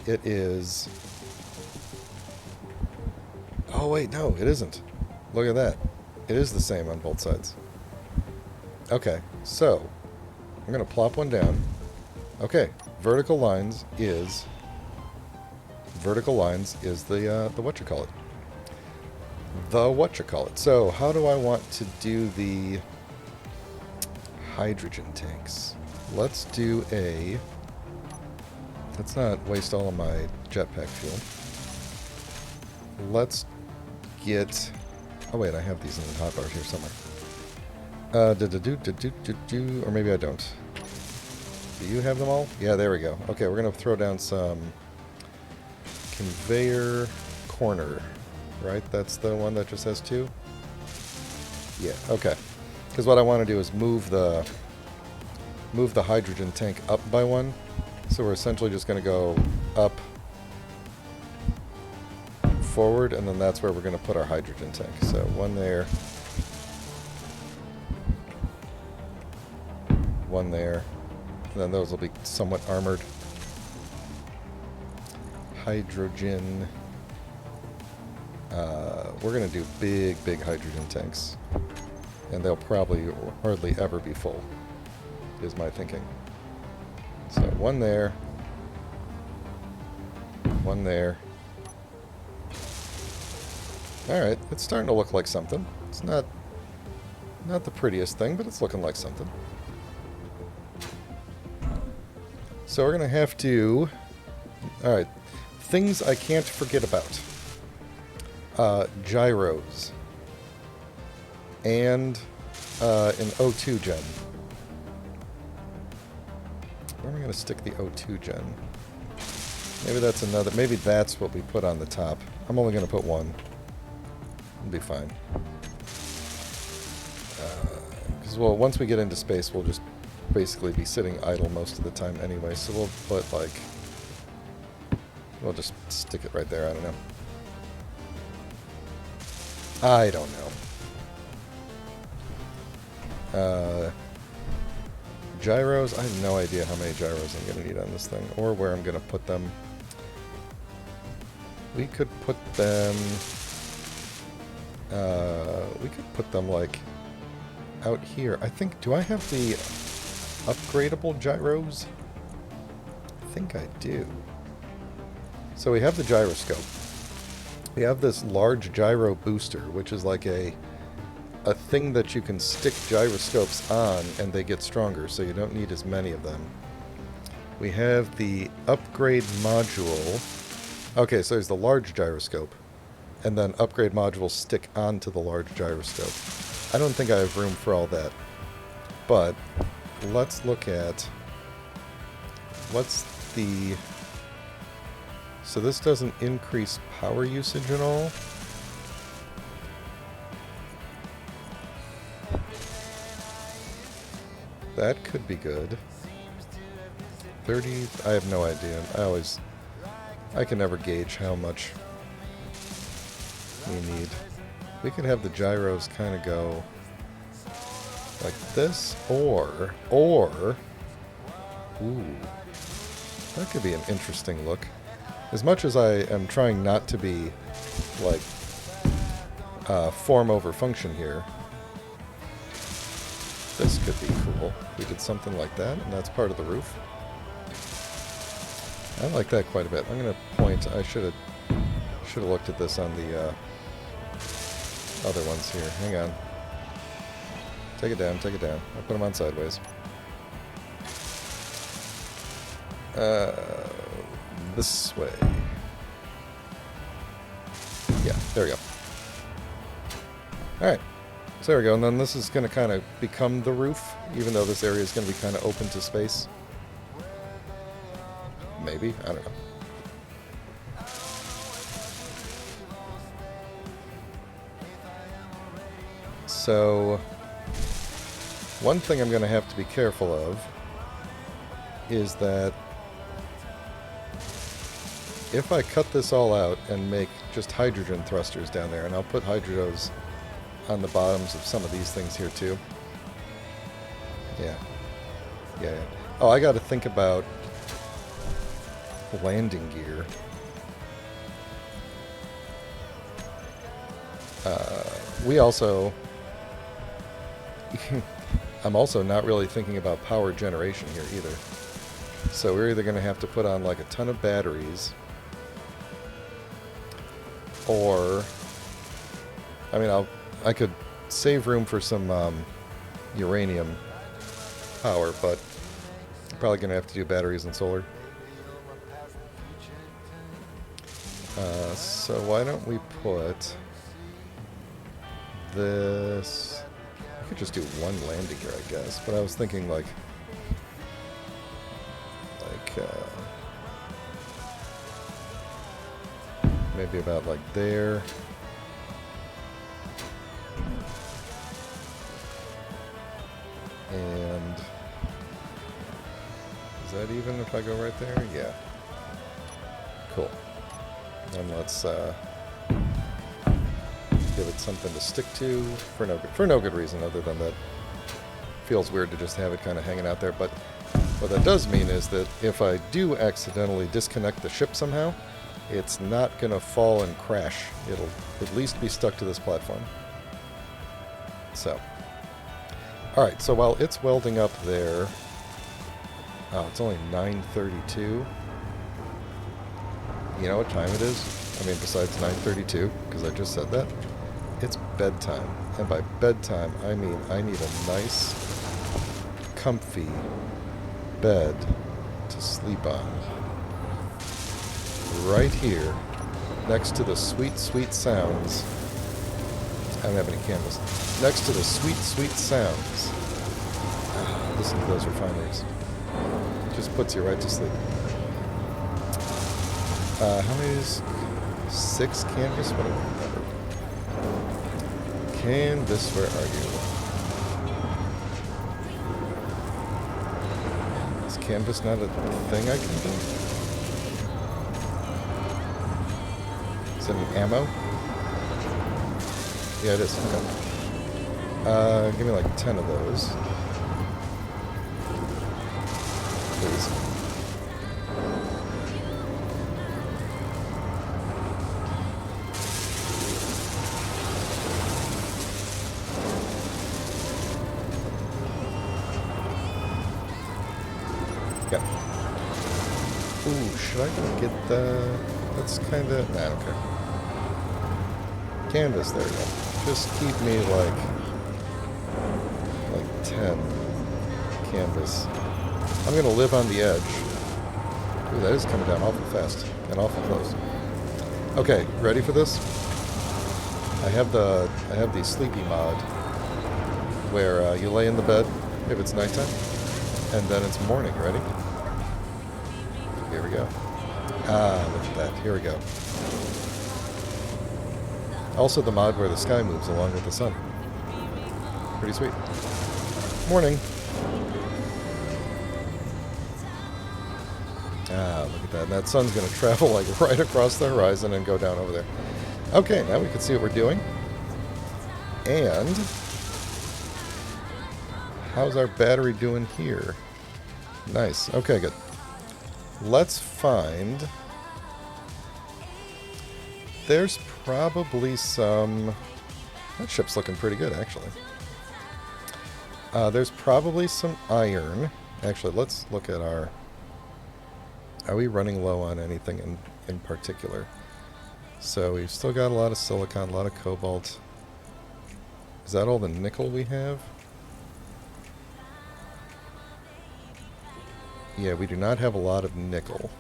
A: it is... Oh wait, no, it isn't. Look at that. It is the same on both sides. Okay, so I'm going to plop one down. Okay, vertical lines is the whatchamacallit. The whatchamacallit. So how do I want to do the hydrogen tanks? Let's do a... Let's not waste all of my jetpack fuel. Let's get... Oh wait, I have these in the hotbar here somewhere. Or maybe I don't. Do you have them all? Yeah, there we go. Okay, we're going to throw down some conveyor corner, right? That's the one that just has two? Yeah, okay. Because what I want to do is move the hydrogen tank up by one. So we're essentially just going to go up, forward, and then that's where we're going to put our hydrogen tank. So one there. One there. And then those will be somewhat armored. Hydrogen. We're going to do big hydrogen tanks. And they'll probably hardly ever be full, is my thinking. So one there. One there. Alright, it's starting to look like something. It's not the prettiest thing, but it's looking like something. So we're going to have to... Alright, things I can't forget about. Gyros. And an O2 gen. Where am I going to stick the O2 gen? Maybe that's another... Maybe that's what we put on the top. I'm only going to put one. It'll be fine. Because, well, once we get into space, we'll just basically be sitting idle most of the time anyway. So we'll put, like... We'll just stick it right there. I don't know. I don't know. Gyros? I have no idea how many gyros I'm going to need on this thing, or where I'm going to put them. We could put them... like, out here. I think... Do I have the upgradable gyros? I think I do. So we have the gyroscope. We have this large gyro booster, which is like a thing that you can stick gyroscopes on and they get stronger, so you don't need as many of them. We have the upgrade module. Okay, so there's the large gyroscope, and then upgrade modules stick onto the large gyroscope. I don't think I have room for all that. But let's look at what's the... So this doesn't increase power usage at all. That could be good. 30, I have no idea. I can never gauge how much we need. We could have the gyros kind of go like this, or, ooh, that could be an interesting look. As much as I am trying not to be like form over function here, this could be cool. We did something like that, and that's part of the roof. I like that quite a bit. I'm going to point. I should have looked at this on the other ones here. Hang on. Take it down. Take it down. I'll put them on sideways. This way. Yeah, there we go. All right. So there we go. And then this is going to kind of become the roof, even though this area is going to be kind of open to space. Maybe. I don't know. So, one thing I'm going to have to be careful of is that if I cut this all out and make just hydrogen thrusters down there, and I'll put hydros on the bottoms of some of these things here too. Yeah. Oh, I got to think about landing gear. We also... I'm also not really thinking about power generation here either. So we're either going to have to put on like a ton of batteries, or... I mean, I could save room for some uranium power, but I'm probably going to have to do batteries and solar. So why don't we put this... I could just do one landing here, I guess, but I was thinking like maybe about like there. And is that even if I go right there? Yeah. Cool. And let's give it something to stick to for no good reason other than that feels weird to just have it kind of hanging out there. But what that does mean is that if I do accidentally disconnect the ship somehow, it's not going to fall and crash. It'll at least be stuck to this platform. So, alright, so while it's welding up there... Oh, it's only 9:32. You know what time it is? I mean, besides 9:32, because I just said that. It's bedtime. And by bedtime, I mean I need a nice, comfy bed to sleep on. Right here, next to the sweet, sweet sounds. I don't have any candles. Next to the sweet, sweet sounds. Listen to those refineries. Just puts you right to sleep. How many is 6 canvas? What do I remember? Canvas, where are you? Is canvas not a thing I can do? Is it an ammo? Yeah, it is. Okay. Give me like 10 of those. Please. Okay. Ooh, should I get the... That's kind of... Nah, I don't care. Canvas, there we go. Just keep me like 10 canvas. I'm going to live on the edge. Ooh, that is coming down awful fast and awful close. Okay, ready for this? I have the Sleepy mod where you lay in the bed if it's nighttime, and then it's morning. Ready? Here we go. Ah, look at that. Here we go. Also the mod where the sky moves along with the sun. Pretty sweet. Morning. Ah, look at that. And that sun's going to travel like right across the horizon and go down over there. Okay, now we can see what we're doing. And how's our battery doing here? Nice. Okay, good. Let's find... There's probably some... That ship's looking pretty good, actually. There's probably some iron. Actually, let's look at our... Are we running low on anything in particular? So we've still got a lot of silicon, a lot of cobalt. Is that all the nickel we have? Yeah, we do not have a lot of nickel.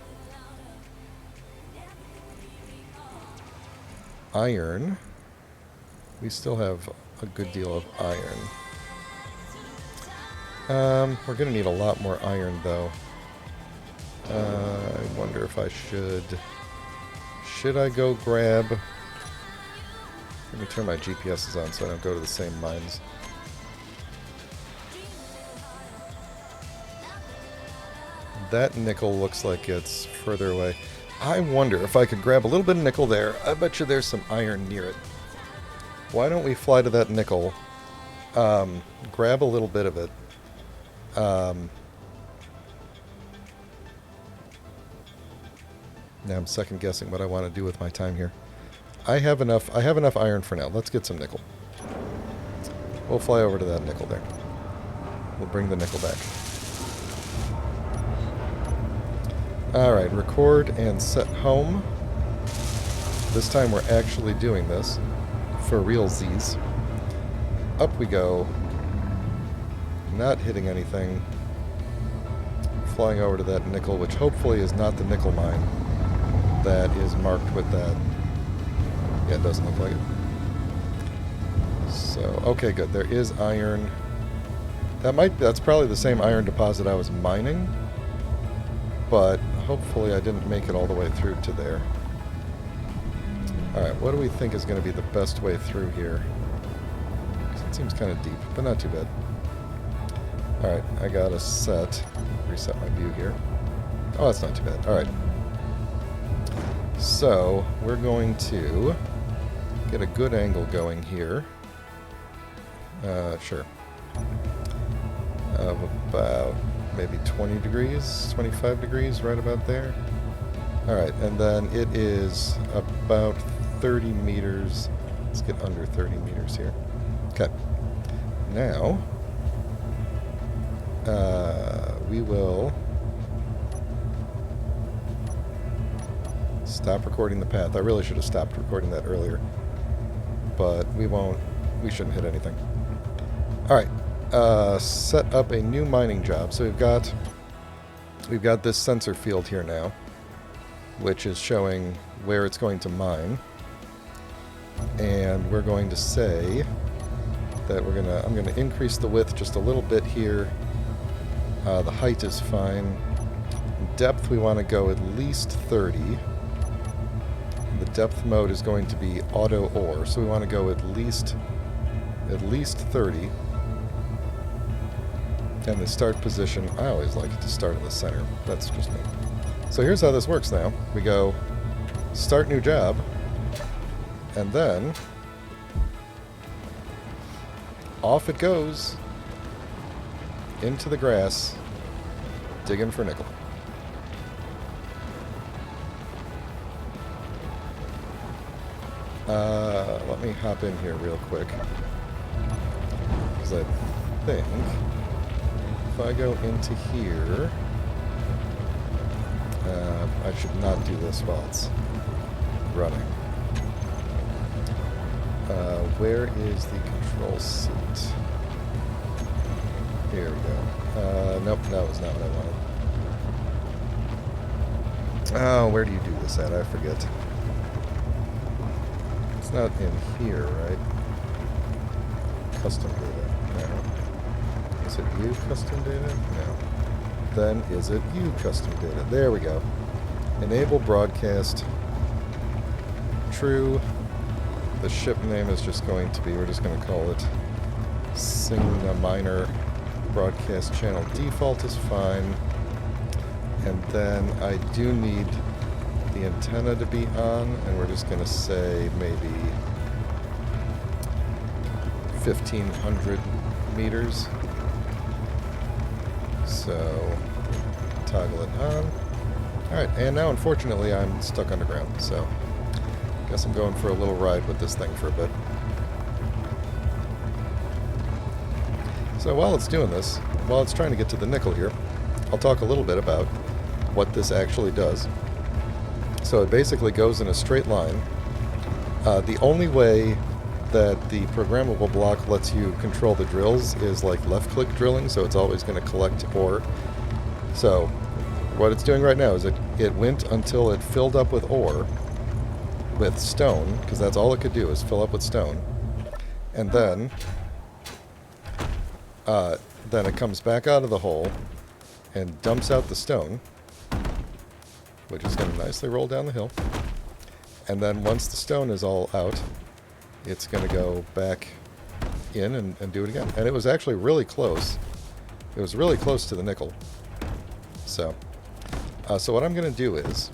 A: Iron. We still have a good deal of iron. We're going to need a lot more iron, though. I wonder if I should... Should I go grab... Let me turn my GPSs on so I don't go to the same mines. That nickel looks like it's further away. I wonder if I could grab a little bit of nickel there. I bet you there's some iron near it. Why don't we fly to that nickel, grab a little bit of it, now I'm second guessing what I want to do with my time here. I have enough iron for now. Let's get some nickel. We'll fly over to that nickel there. We'll bring the nickel back. Alright, record and set home. This time we're actually doing this for realsies. Up we go. Not hitting anything. Flying over to that nickel, which hopefully is not the nickel mine that is marked with that. Yeah, it doesn't look like it. So, okay, good. There is iron. That's probably the same iron deposit I was mining, but hopefully I didn't make it all the way through to there. Alright, what do we think is going to be the best way through here? It seems kind of deep, but not too bad. Alright, I gotta reset my view here. Oh, that's not too bad. Alright. So, we're going to get a good angle going here. Sure. Of about maybe 20 degrees, 25 degrees, right about there. Alright, and then it is about 30 meters. Let's get under 30 meters here. Okay. Now, we will stop recording the path. I really should have stopped recording that earlier, but we shouldn't hit anything. Alright, set up a new mining job. So we've got this sensor field here now, which is showing where it's going to mine. And we're going to say that I'm gonna increase the width just a little bit here. The height is fine. Depth, we want to go at least 30. The depth mode is going to be auto ore, so we want to go at least 30. And the start position, I always like it to start in the center. That's just me. So here's how this works now. We go start new job, and then off it goes into the grass, digging for nickel. Let me hop in here real quick, because I think if I go into here, I should not do this while it's running. Where is the control seat? Here we go. Nope, that was not what I wanted. Oh, where do you do this at? I forget. It's not in here, right? Custom data. No. Is it view custom data? No. Then is it view custom data? There we go. Enable broadcast. True. The ship name is just going to be, we're just going to call it Signa Minor. Broadcast channel default is fine. And then I do need the antenna to be on, and we're just going to say maybe 1,500 meters. So, toggle it on. Alright, and now unfortunately I'm stuck underground, so guess I'm going for a little ride with this thing for a bit. So while it's doing this, while it's trying to get to the nickel here, I'll talk a little bit about what this actually does. So it basically goes in a straight line. The only way that the programmable block lets you control the drills is like left-click drilling, so it's always going to collect ore. So what it's doing right now is it went until it filled up with ore, with stone, because that's all it could do is fill up with stone. And then it comes back out of the hole and dumps out the stone, which is going to nicely roll down the hill. And then once the stone is all out, it's going to go back in and do it again. And it was actually really close. It was really close to the nickel. So what I'm going to do is...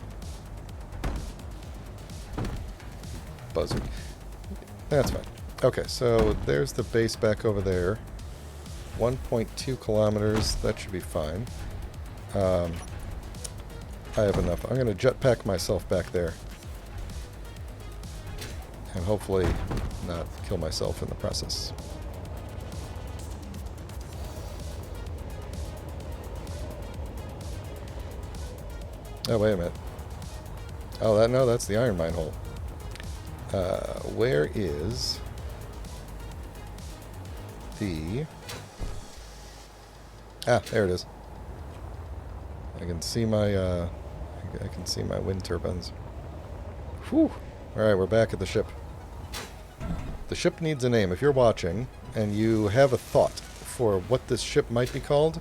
A: Buzzard. That's fine. Okay, so there's the base back over there. 1.2 kilometers. That should be fine. I have enough. I'm going to jetpack myself back there. And hopefully not kill myself in the process. Oh, wait a minute. Oh, no, that's the iron mine hole. Where is the... Ah, there it is. I can see my, I can see my wind turbines. Whew. Alright, we're back at the ship. The ship needs a name. If you're watching and you have a thought for what this ship might be called,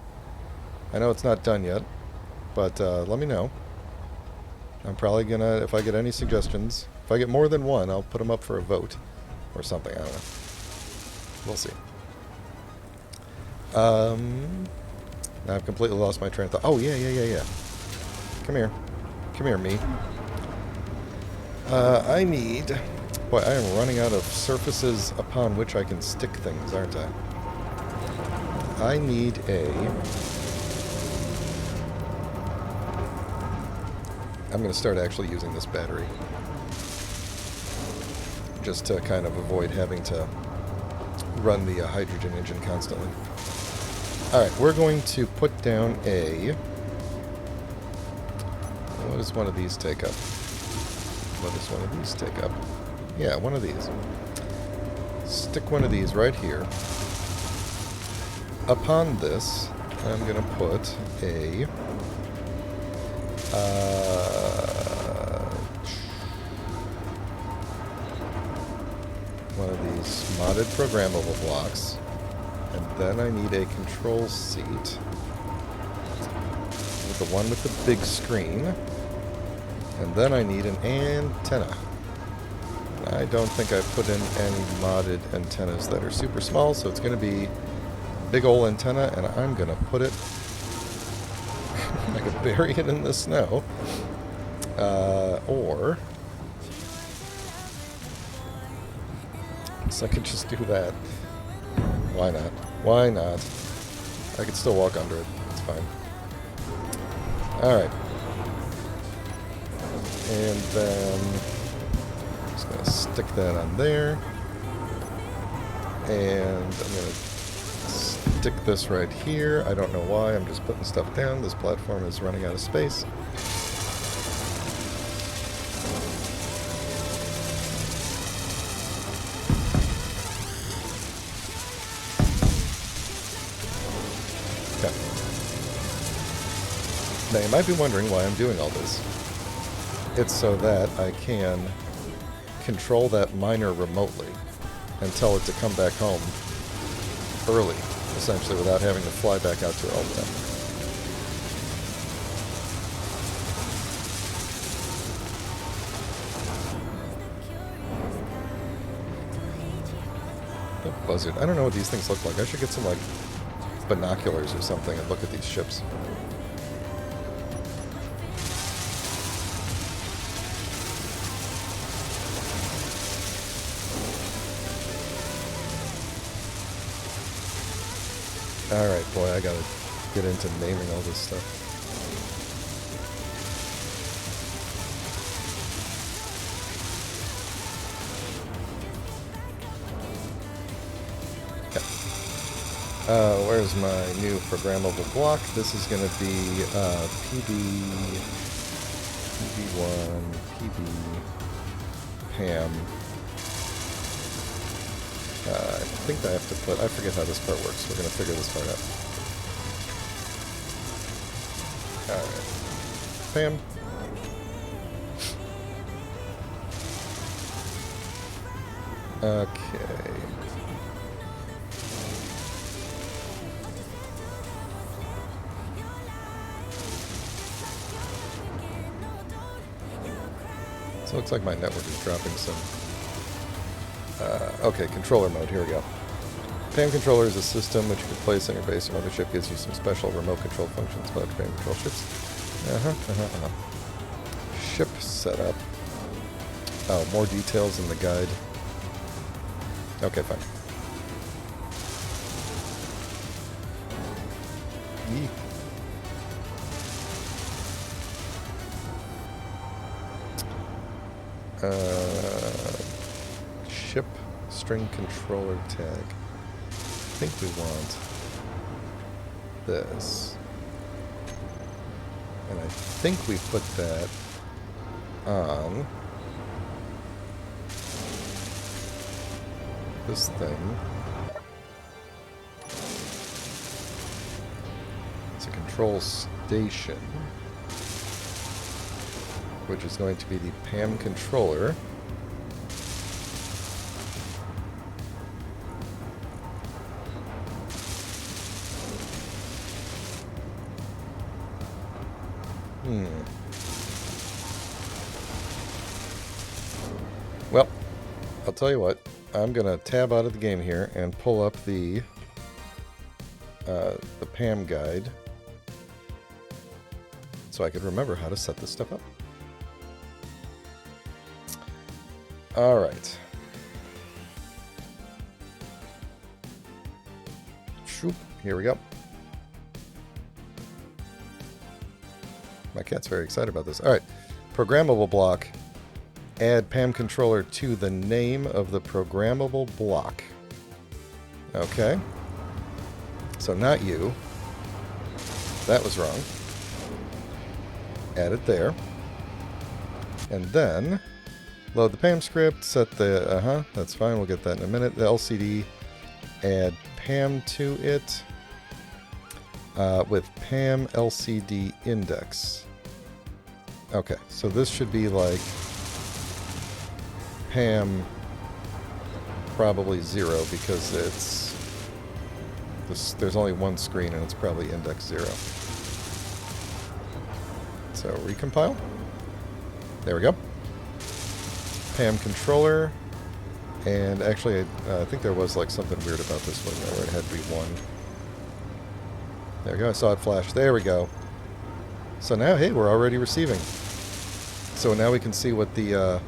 A: I know it's not done yet, but let me know. I'm probably gonna, if I get any suggestions, if I get more than one, I'll put them up for a vote or something. I don't know. We'll see. Now I've completely lost my train of thought. Oh, yeah. Come here. Come here, me. I need... Boy, I am running out of surfaces upon which I can stick things, aren't I? I need a... I'm going to start actually using this battery. Just to kind of avoid having to run the hydrogen engine constantly. Alright, we're going to put down a... What does one of these take up? What does one of these take up? Yeah, one of these. Stick one of these right here. Upon this, I'm going to put a... one of these modded programmable blocks. And then I need a control seat. With the one with the big screen. And then I need an antenna. I don't think I've put in any modded antennas that are super small, so it's going to be a big old antenna, and I'm going to put it... I could bury it in the snow. Or... So I could just do that. Why not? Why not? I could still walk under it. It's fine. Alright. And then... I'm just going to stick that on there. And I'm going to stick this right here. I don't know why. I'm just putting stuff down. This platform is running out of space. Now, you might be wondering why I'm doing all this. It's so that I can control that miner remotely and tell it to come back home early, essentially, without having to fly back out to her all the time. A buzzard. I don't know what these things look like. I should get some, like, binoculars or something and look at these ships. Alright, boy, I gotta get into naming all this stuff. Where's my new programmable block? This is going to be PB1, PB, PAM. I think I have to put, I forget how this part works. We're going to figure this part out. Alright. PAM. Okay. So it looks like my network is dropping some. Okay, controller mode, here we go. PAM controller is a system which you can place on your base or mothership, gives you some special remote control functions about PAM control ships. Ship setup. Oh, more details in the guide. Okay, fine. Yee. Ship string controller tag. I think we want this. And I think we put that on this thing. It's a control station, which is going to be the PAM controller. Well, I'll tell you what. I'm gonna tab out of the game here and pull up the PAM guide so I could remember how to set this stuff up. All right. Shoop, here we go. My cat's very excited about this. All right, programmable block. Add PAM controller to the name of the programmable block. Okay. So not you. That was wrong. Add it there. And then load the PAM script, set the, that's fine, we'll get that in a minute. The LCD, add PAM to it with PAM LCD index. Okay, so this should be like PAM probably 0 because it's there's only one screen and it's probably index 0. So recompile. There we go. PAM controller. And actually, I think there was like something weird about this one where it had to be 1. There we go. I saw it flash. There we go. So now, hey, we're already receiving. So now we can see what the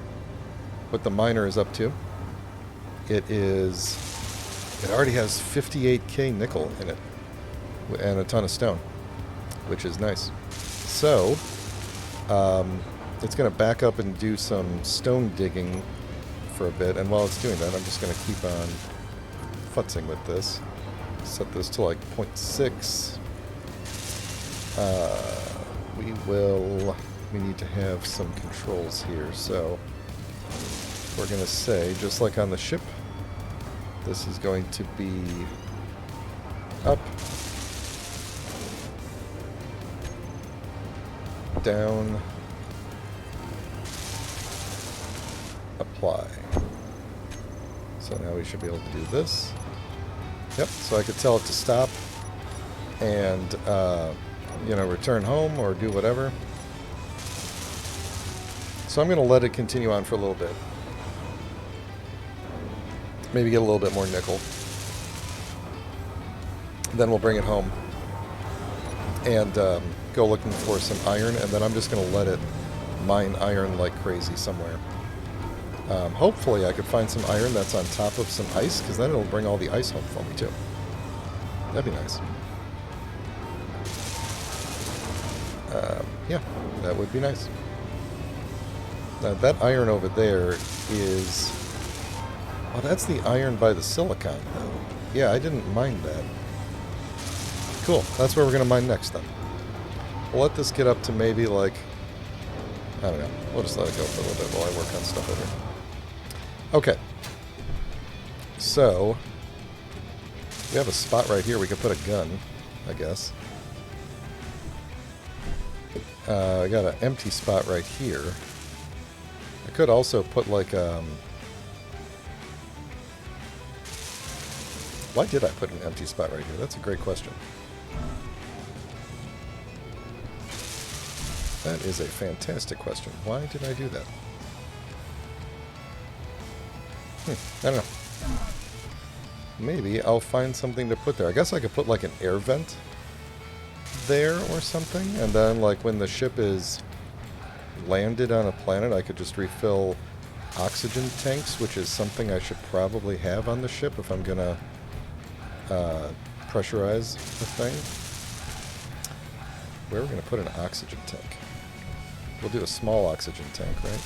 A: miner is up to. It already has 58k nickel in it and a ton of stone, which is nice. So it's going to back up and do some stone digging for a bit, and while it's doing that, I'm just going to keep on futzing with this. Set this to like 0.6. We need to have some controls here, so we're going to say, just like on the ship, this is going to be up, down, apply. So now we should be able to do this. Yep, so I could tell it to stop and, you know, return home or do whatever. So I'm going to let it continue on for a little bit. Maybe get a little bit more nickel. Then we'll bring it home and go looking for some iron, and then I'm just going to let it mine iron like crazy somewhere. Hopefully I could find some iron that's on top of some ice, because then it'll bring all the ice home for me too. That'd be nice. Yeah, that would be nice. Now that iron over there is... Oh, that's the iron by the silicon, though. Yeah, I didn't mind that. Cool, that's where we're going to mine next, then. We'll let this get up to maybe, like... I don't know. We'll just let it go for a little bit while I work on stuff over here. Okay. So, we have a spot right here we can put a gun, I guess. I got an empty spot right here. I could also put like why did I put an empty spot right here? That's a great question. That is a fantastic question. Why did I do that? I don't know. Maybe I'll find something to put there. I guess I could put like an air vent there or something, and then like when the ship is landed on a planet, I could just refill oxygen tanks, which is something I should probably have on the ship if I'm gonna pressurize the thing. Where are we gonna put an oxygen tank? We'll do a small oxygen tank, right?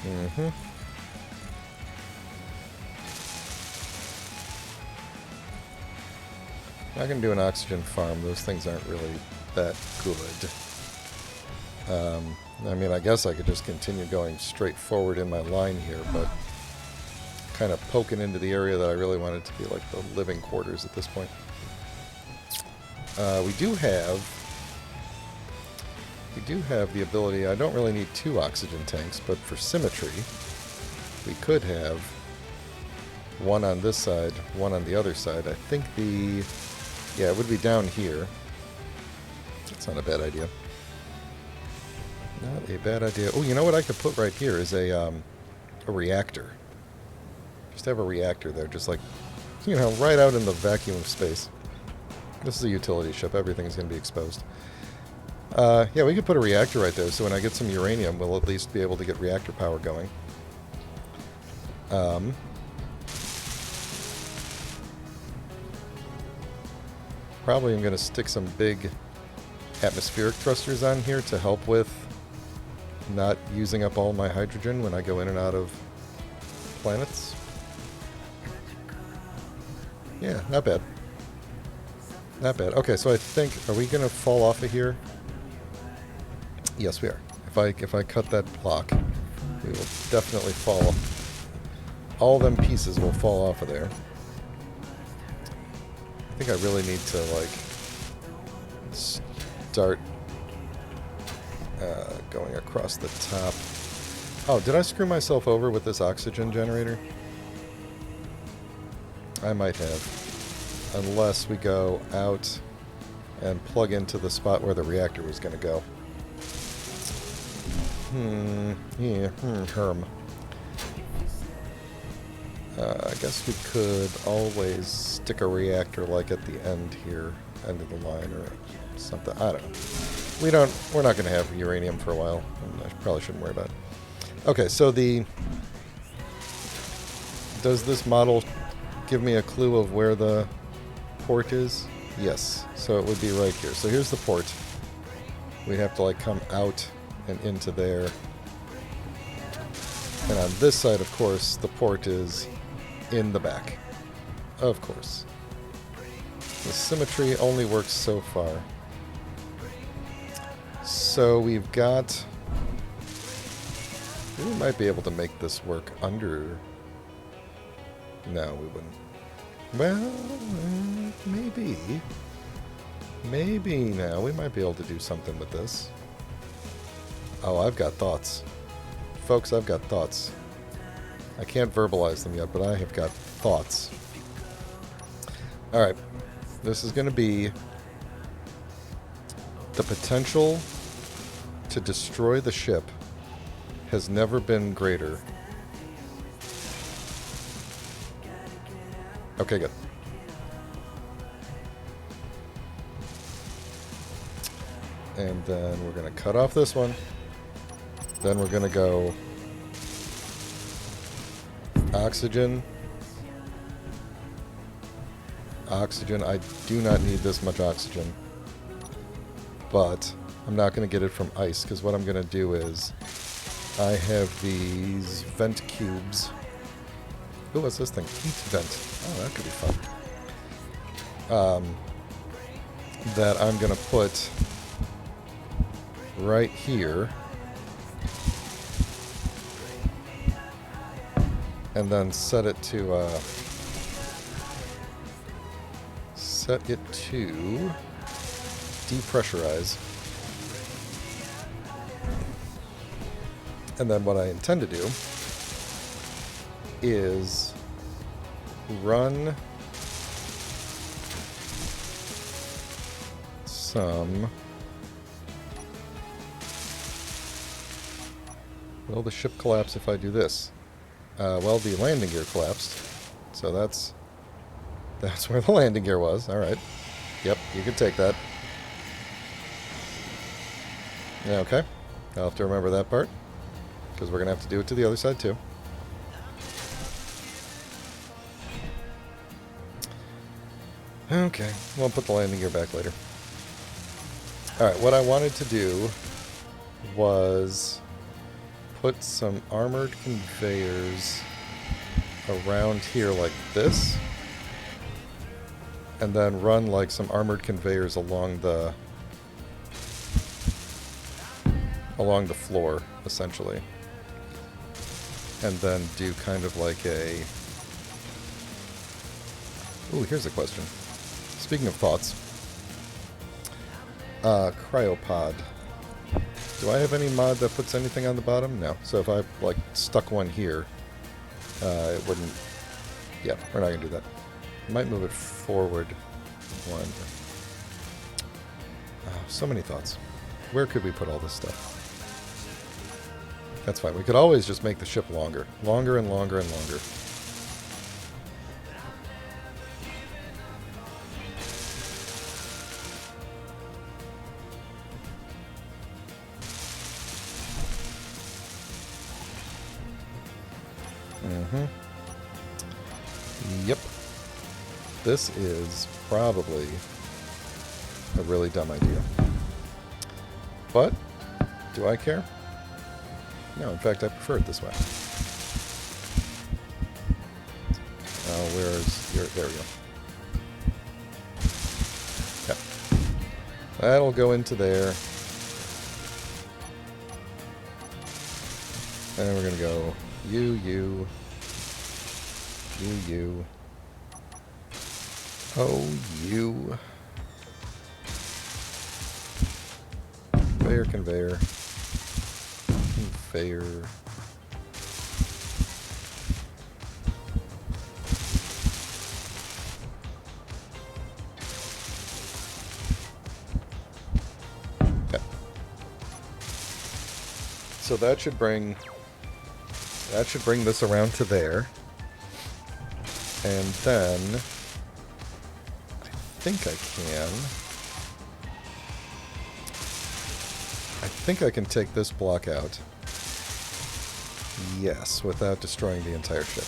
A: Mm-hmm. I can do an oxygen farm. Those things aren't really that good. I mean, I guess I could just continue going straight forward in my line here, but kind of poking into the area that I really wanted to be like the living quarters at this point. We do have the ability. I don't really need 2 oxygen tanks, but for symmetry, we could have one on this side, one on the other side. I think yeah, it would be down here. That's not a bad idea. Not a bad idea. Oh, you know what I could put right here is a reactor. Just have a reactor there, just like, you know, right out in the vacuum of space. This is a utility ship. Everything's going to be exposed. Yeah, we could put a reactor right there, so when I get some uranium, we'll at least be able to get reactor power going. Probably I'm going to stick some big atmospheric thrusters on here to help with not using up all my hydrogen when I go in and out of planets. Yeah, not bad. Not bad. Okay, so I think, are we going to fall off of here? Yes, we are. If I cut that block, we will definitely fall. All them pieces will fall off of there. I think I really need to, like, start going across the top. Oh, did I screw myself over with this oxygen generator? I might have. Unless we go out and plug into the spot where the reactor was going to go. I guess we could always stick a reactor like at the end here, end of the line or something. I don't know. We're not going to have uranium for a while. I probably shouldn't worry about it. Okay, so does this model give me a clue of where the port is? Yes. So it would be right here. So here's the port. We'd have to like come out and into there. And on this side, of course, the port is in the back. Of course. The symmetry only works so far. So we've got... We might be able to make this work under... No, we wouldn't. Well, maybe. Maybe now. We might be able to do something with this. Oh, I've got thoughts. Folks, I've got thoughts. I can't verbalize them yet, but I have got thoughts. Alright. This is going to be the potential to destroy the ship has never been greater. Okay, good. And then we're going to cut off this one. Then we're going to go oxygen. Oxygen. I do not need this much oxygen. But I'm not going to get it from ice, because what I'm going to do is I have these vent cubes. Ooh, what's this thing? Heat vent. Oh, that could be fun. That I'm going to put right here. And then set it to depressurize. And then what I intend to do is run some... Will the ship collapse if I do this? Well, the landing gear collapsed. So that's where the landing gear was. Alright. Yep, you can take that. Yeah, okay. I'll have to remember that part, because we're going to have to do it to the other side too. Okay, we'll put the landing gear back later. Alright, what I wanted to do was put some armored conveyors around here like this, and then run like some armored conveyors along the floor, essentially. And then do kind of like a... Ooh, here's a question. Speaking of thoughts. Cryopod. Do I have any mod that puts anything on the bottom? No. So if I, like, stuck one here, it wouldn't... Yeah, we're not going to do that. I might move it forward one. So many thoughts. Where could we put all this stuff? That's fine. We could always just make the ship longer. Longer and longer and longer. Yep. This is probably a really dumb idea. But, do I care? No, in fact, I prefer it this way. Oh, where's your... There we go. Okay. That'll go into there. And we're going to go you. Oh, you. Conveyor. Okay. So that should bring this around to there. And then I think I can take this block out. Yes, without destroying the entire ship.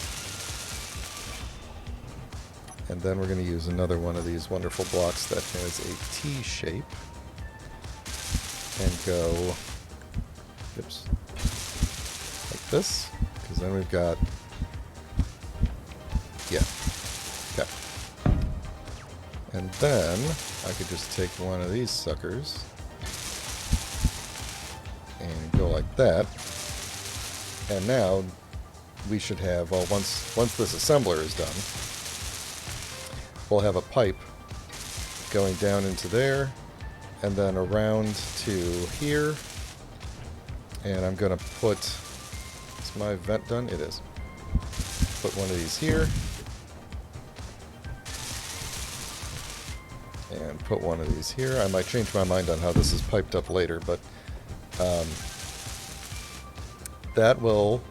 A: And then we're going to use another one of these wonderful blocks that has a T shape. And go... Oops. Like this. Because then we've got... Yeah. Okay. And then I could just take one of these suckers and go like that. And now we should have, well, once this assembler is done, we'll have a pipe going down into there and then around to here. And I'm going to put, is my vent done? It is. put one of these here. And put one of these here. I might change my mind on how this is piped up later, but that will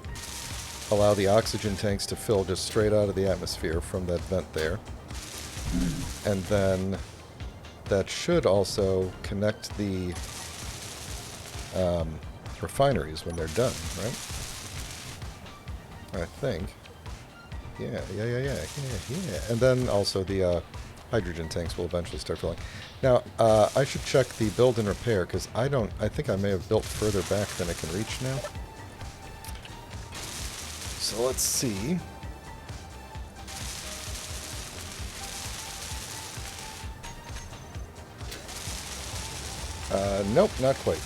A: allow the oxygen tanks to fill just straight out of the atmosphere from that vent there. And then that should also connect the refineries when they're done, right? I think. Yeah. And then also the hydrogen tanks will eventually start filling. Now, I should check the build and repair, because I think I may have built further back than it can reach now. So let's see. Nope, not quite.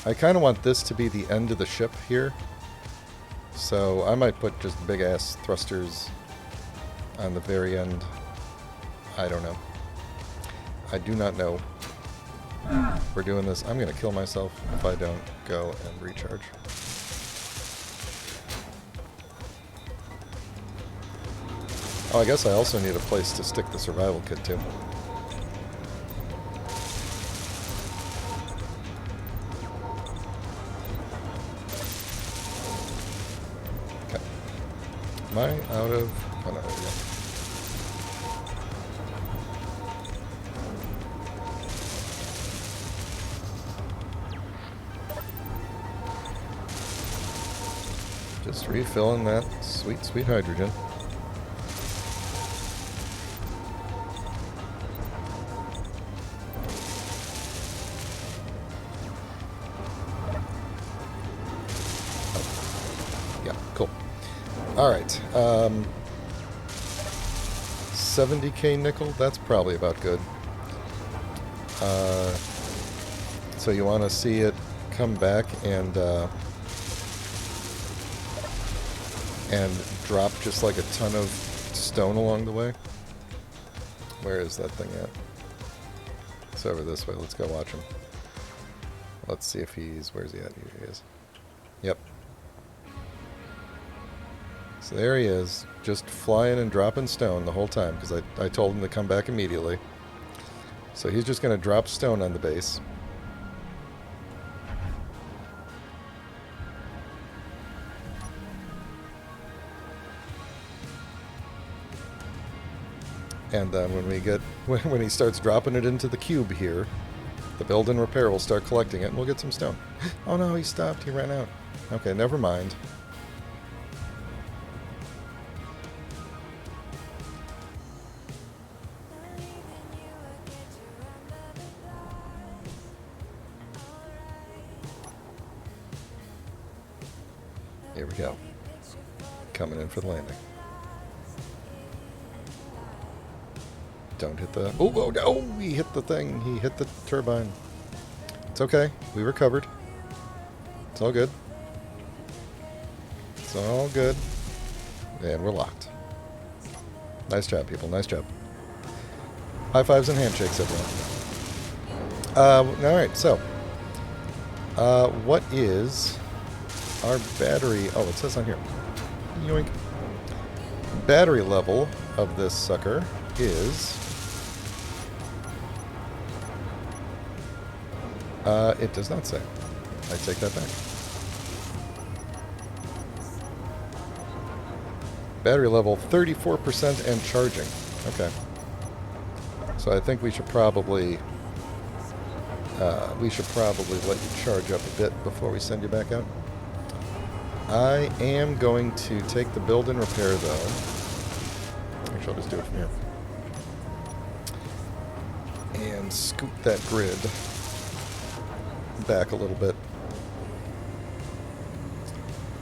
A: I kind of want this to be the end of the ship here. So I might put just big-ass thrusters on the very end. I don't know. I do not know. We're doing this. I'm going to kill myself if I don't go and recharge. Oh, I guess I also need a place to stick the survival kit too. Okay. Am I out of... Oh, no, there we go. Just refilling that sweet, sweet hydrogen. Alright, 70k nickel, that's probably about good. So you want to see it come back and drop just like a ton of stone along the way? Where is that thing at? It's over this way, let's go watch him. Let's see if where's he at? Here he is. Yep. So there he is, just flying and dropping stone the whole time, because I told him to come back immediately. So he's just going to drop stone on the base. And then when he starts dropping it into the cube here, the build and repair will start collecting it, and we'll get some stone. Oh no, he stopped, he ran out. Okay, never mind. Here we go. Coming in for the landing. Don't hit the... Oh, no! He hit the thing. He hit the turbine. It's okay. We recovered. It's all good. It's all good. And we're locked. Nice job, people. Nice job. High fives and handshakes, everyone. Alright, so. What is... our battery... Oh, it says on here. Yoink. Battery level of this sucker is... it does not say. I take that back. Battery level 34% and charging. Okay. So I think we should probably... let you charge up a bit before we send you back out. I am going to take the build and repair, though. Actually, I'll just do it from here. And scoot that grid back a little bit.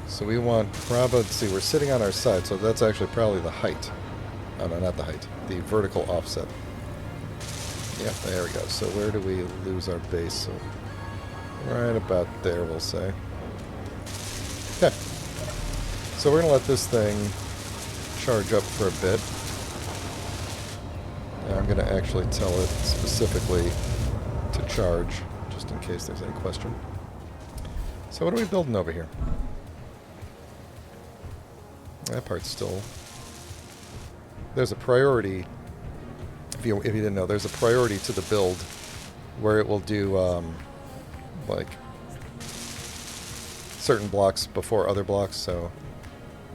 A: So we want probably, let's see, we're sitting on our side, so that's actually probably the height. Oh, no, not the height. The vertical offset. Yep, there we go. So where do we lose our base? So right about there, we'll say. Okay. So we're going to let this thing charge up for a bit. And I'm going to actually tell it specifically to charge, just in case there's any question. So what are we building over here? That part's still... There's a priority, if you didn't know, there's a priority to the build where it will do, like, certain blocks before other blocks, so,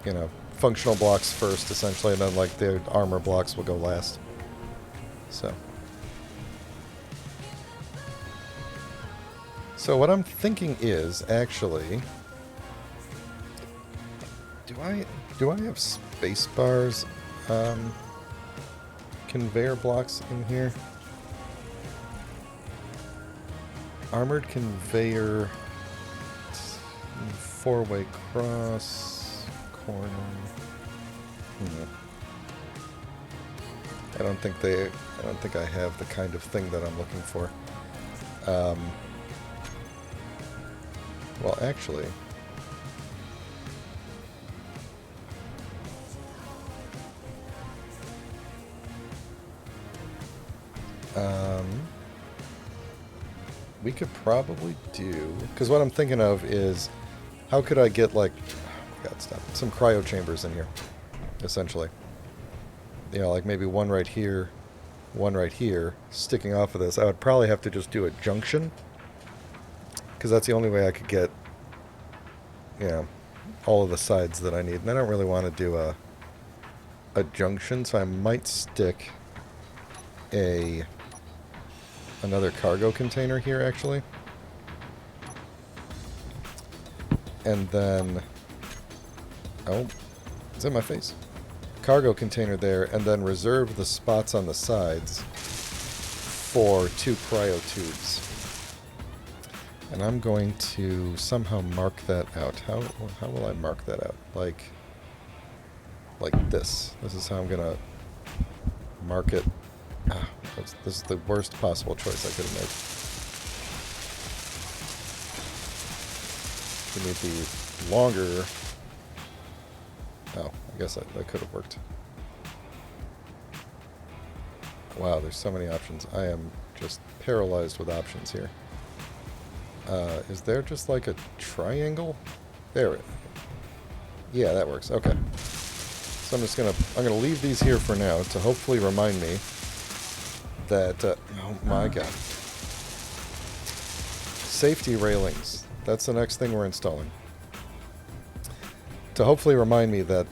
A: you know, functional blocks first, essentially, and then, like, the armor blocks will go last. So what I'm thinking is, actually... Do I have space bars, conveyor blocks in here? Armored conveyor, 4-way cross, corner. I don't think I have the kind of thing that I'm looking for. Well, actually... we could probably do... Because what I'm thinking of is, how could I get, like... Oh, God, stop. Some cryo chambers in here, essentially. You know, like maybe one right here, sticking off of this. I would probably have to just do a junction, because that's the only way I could get, you know, all of the sides that I need. And I don't really want to do a junction, so I might stick another cargo container here, actually. And then... Oh, it's in my face. Cargo container there, and then reserve the spots on the sides for 2 cryo tubes. And I'm going to somehow mark that out. How will I mark that out? Like this. This is how I'm gonna mark it. This is the worst possible choice I could have made. We need the longer... Oh, I guess that could have worked. Wow, there's so many options. I am just paralyzed with options here. Is there just like a triangle? There. Yeah, that works. Okay. So I'm gonna leave these here for now to hopefully remind me that, oh my God. Safety railings. That's the next thing we're installing. To hopefully remind me that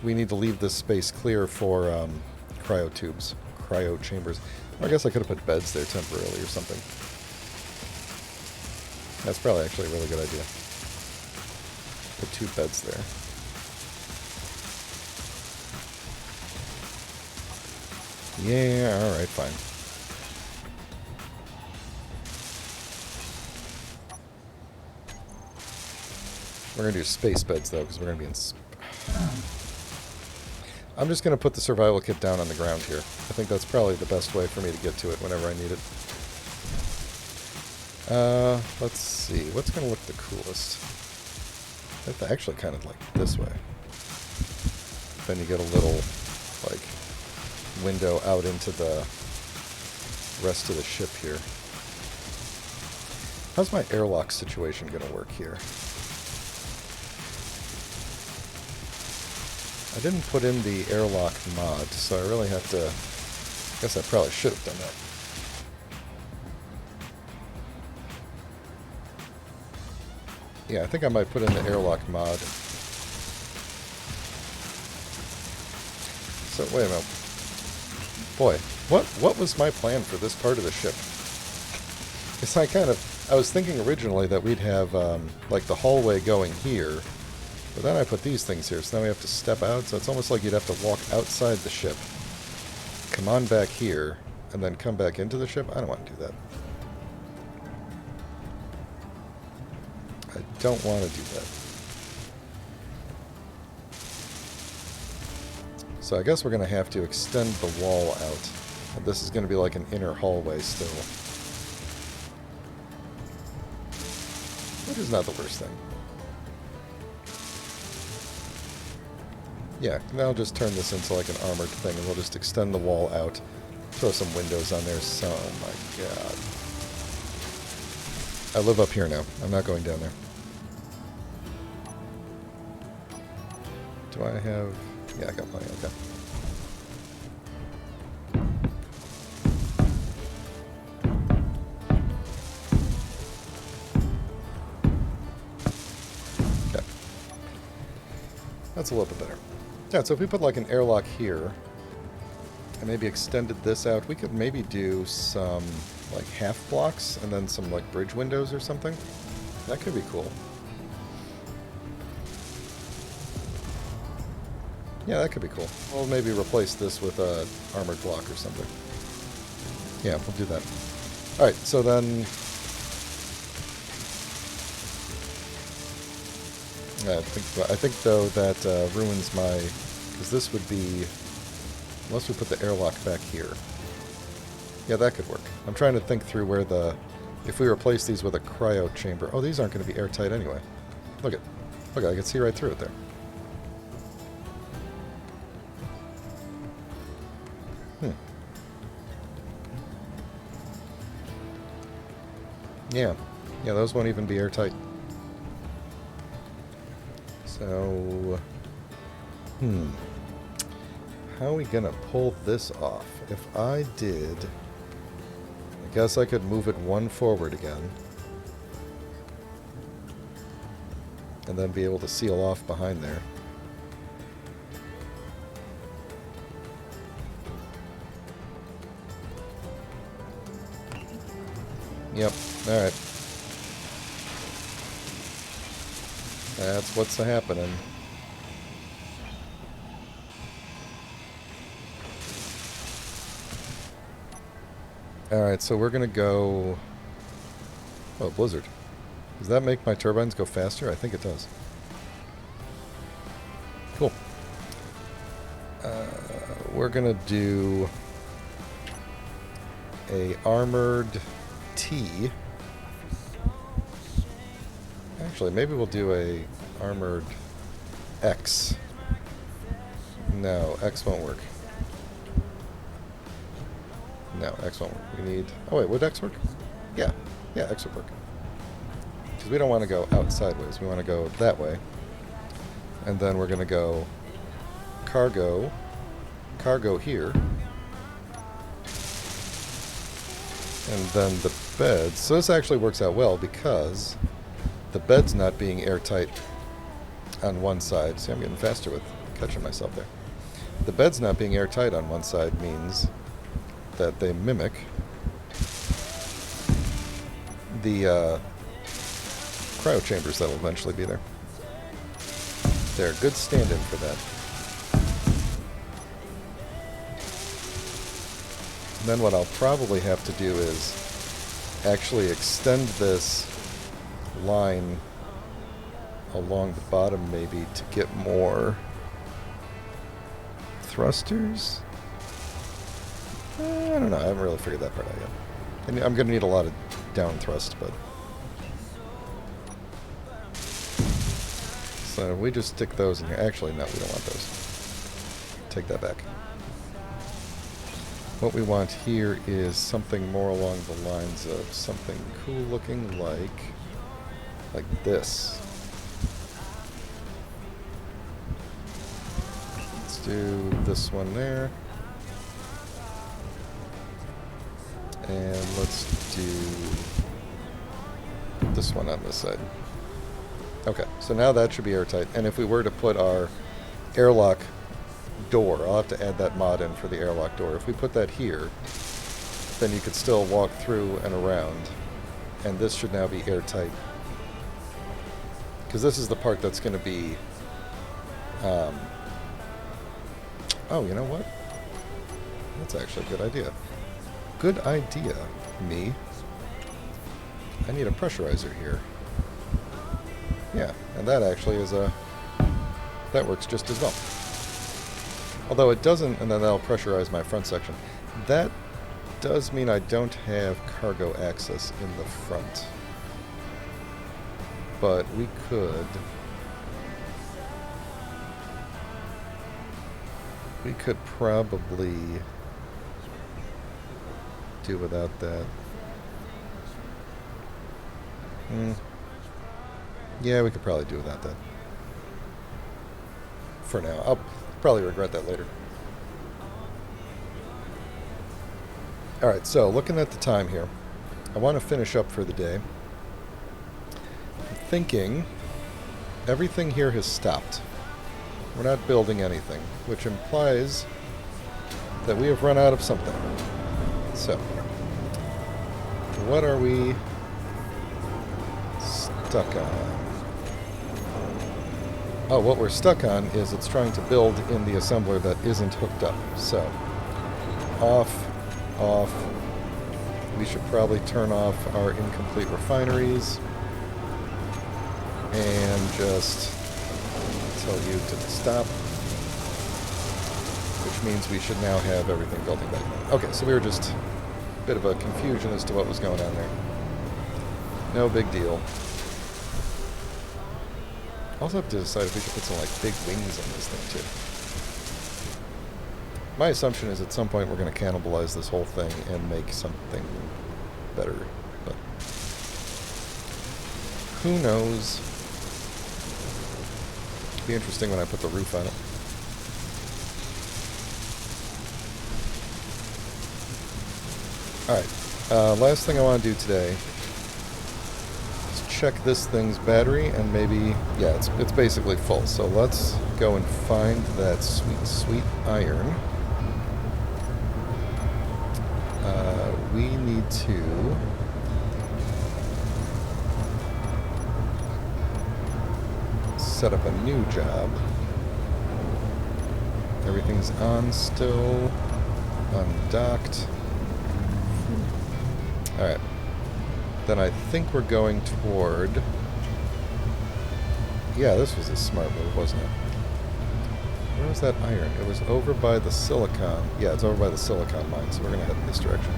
A: we need to leave this space clear for cryo tubes, cryo chambers. I guess I could have put beds there temporarily or something. That's probably actually a really good idea. Put 2 beds there. Yeah, alright, fine. We're going to do space beds, though, because we're going to be in... I'm just going to put the survival kit down on the ground here. I think that's probably the best way for me to get to it whenever I need it. Let's see. What's going to look the coolest? That's actually kind of like this way. Then you get a little, like, window out into the rest of the ship here. How's my airlock situation going to work here? I didn't put in the airlock mod, so I really have to... I guess I probably should have done that. Yeah, I think I might put in the airlock mod. So, wait a minute. Boy, what was my plan for this part of the ship? Because I was thinking originally that we'd have, like, the hallway going here, but then I put these things here, so now we have to step out, so it's almost like you'd have to walk outside the ship, come on back here, and then come back into the ship. I don't want to do that. I don't want to do that. So I guess we're going to have to extend the wall out. And this is going to be like an inner hallway still. Which is not the worst thing. Yeah, now I'll just turn this into like an armored thing, and we'll just extend the wall out. Throw some windows on there. So, oh my god. I live up here now. I'm not going down there. Do I have... Yeah, I got plenty, okay. Okay. That's a little bit better. Yeah, so if we put like an airlock here, and maybe extended this out, we could maybe do some like half blocks and then some like bridge windows or something. That could be cool. Yeah, that could be cool. We'll maybe replace this with a armored block or something. Yeah, we'll do that. Alright, so then... I think though that ruins my... Because this would be... Unless we put the airlock back here. Yeah, that could work. I'm trying to think through where the... If we replace these with a cryo chamber... Oh, these aren't going to be airtight anyway. Look, I can see right through it there. Yeah, those won't even be airtight. So, how are we gonna pull this off? If I did, I guess I could move it one forward again, and then be able to seal off behind there. Yep, alright. That's what's happening. Alright, so we're gonna go... Oh, blizzard. Does that make my turbines go faster? I think it does. Cool. We're gonna do a armored T. Actually, maybe we'll do a armored X. No, X won't work. No, X won't work. We need... Oh wait, would X work? Yeah, X would work. Because we don't want to go out sideways. We want to go that way. And then we're going to go cargo here. And then the beds. So this actually works out well because the bed's not being airtight on one side. See, I'm getting faster with catching myself there. The bed's not being airtight on one side means that they mimic the cryo chambers that will eventually be there. They're a good stand-in for that. And then what I'll probably have to do is actually extend this line along the bottom maybe to get more thrusters? I don't know. I haven't really figured that part out yet. And I'm going to need a lot of down thrust, but... So we just stick those in here. Actually, no, we don't want those. Take that back. What we want here is something more along the lines of something cool looking like this. Let's do this one there. And let's do this one on this side. Okay, so now that should be airtight. And if we were to put our airlock door, I'll have to add that mod in for the airlock door. If we put that here, then you could still walk through and around. And this should now be airtight. Because this is the part that's going to be... Oh, you know what? That's actually a good idea. Good idea, me. I need a pressurizer here. Yeah, and that actually is a... That works just as well. Although it doesn't, and then that'll pressurize my front section. That does mean I don't have cargo access in the front. But we could... We could probably do without that. Yeah, we could probably do without that. for now. I'll probably regret that later. Alright, so looking at the time here, I want to finish up for the day. I'm thinking everything here has stopped. We're not building anything, which implies that we have run out of something. So, what are we stuck on? Oh, what we're stuck on is it's trying to build in the assembler that isn't hooked up. So, off. We should probably turn off our incomplete refineries and just tell you to stop, which means we should now have everything building back. Okay, so we were just a bit of a confusion as to what was going on there. No big deal. Also have to decide if we should put some like big wings on this thing too. My assumption is at some point we're going to cannibalize this whole thing and make something better, but who knows? It'll be interesting when I put the roof on it. Alright, last thing I want to do today is check this thing's battery and maybe, yeah, it's basically full, so let's go and find that sweet iron. We need to set up a new job. Everything's on still, undocked. Alright. Then I think we're going toward... Yeah, this was a smart move, wasn't it? Where was that iron? It was over by the silicon. Yeah, it's over by the silicon mine, so we're going to head in this direction.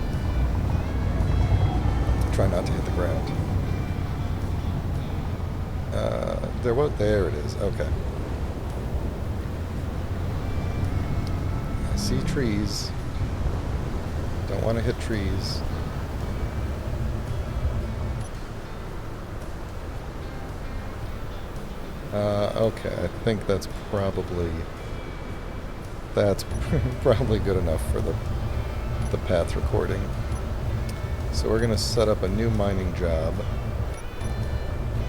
A: Try not to hit the ground. There it is. Okay. I see trees. Don't want to hit trees. Okay, I think that's probably good enough for the path recording. So we're going to set up a new mining job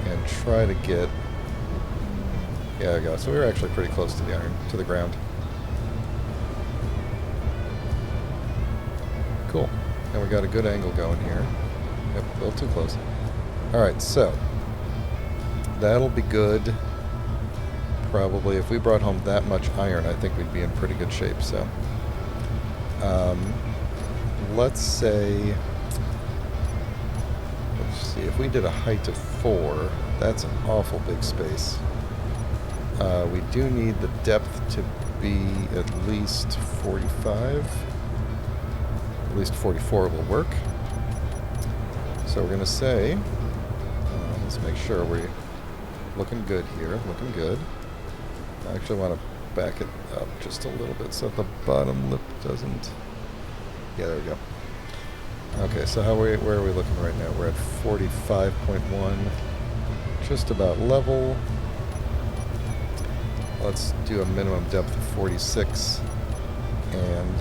A: and try to get... Yeah, there we go. So we were actually pretty close to the iron, to the ground. Cool. And we got a good angle going here. Yep, a little too close. Alright, so that'll be good. Probably if we brought home that much iron, I think we'd be in pretty good shape. So let's say, let's see, if we did a height of 4, that's an awful big space. We do need the depth to be at least 45. At least 44 will work. So we're going to say, let's make sure we're looking good here, looking good. I actually want to back it up just a little bit so the bottom lip doesn't... Yeah, there we go. Okay, so where are we looking right now? We're at 45.1, just about level. Let's do a minimum depth of 46, and...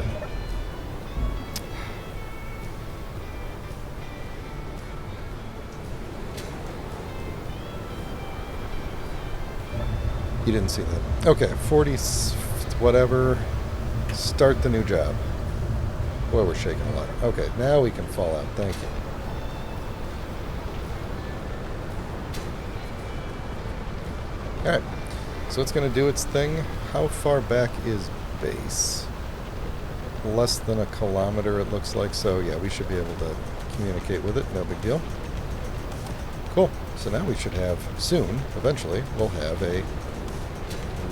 A: You didn't see that. Okay, 40, whatever. Start the new job. Boy, we're shaking a lot. Okay, now we can fall out. Thank you. Alright, so it's going to do its thing. How far back is base? Less than a kilometer, it looks like. So, yeah, we should be able to communicate with it. No big deal. Cool. So now we should have, soon, eventually, we'll have a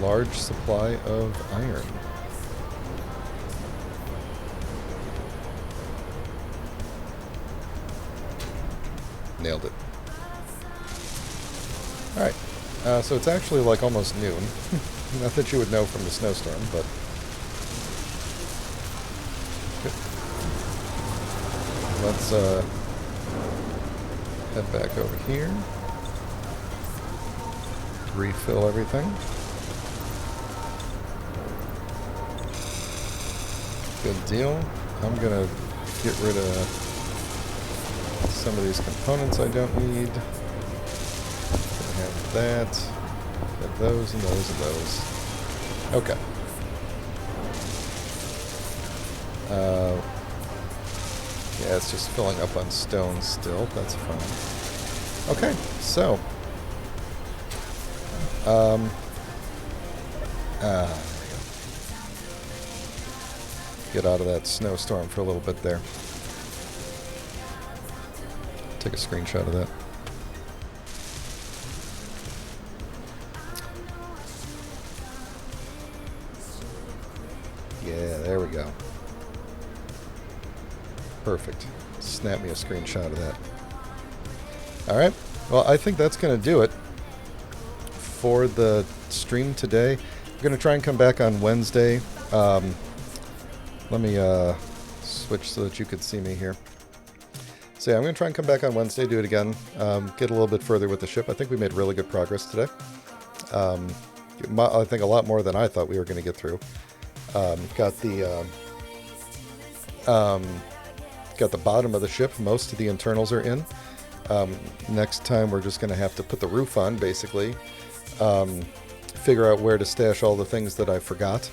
A: large supply of iron. Nailed it. Alright, so it's actually like almost noon. Not that you would know from the snowstorm, but... Let's head back over here. Refill everything. Good deal. I'm going to get rid of some of these components I don't need. Have that. Have those and those and those. Okay. Yeah, it's just filling up on stone still. That's fine. Okay, so. Get out of that snowstorm for a little bit there. Take a screenshot of that. Yeah, there we go. Perfect. Snap me a screenshot of that. Alright, well, I think that's going to do it for the stream today. I'm going to try and come back on Wednesday. Let me switch so that you could see me here. So yeah, I'm going to try and come back on Wednesday, do it again, get a little bit further with the ship. I think we made really good progress today. I think a lot more than I thought we were going to get through. Got the bottom of the ship. Most of the internals are in. Next time we're just going to have to put the roof on, basically. Figure out where to stash all the things that I forgot.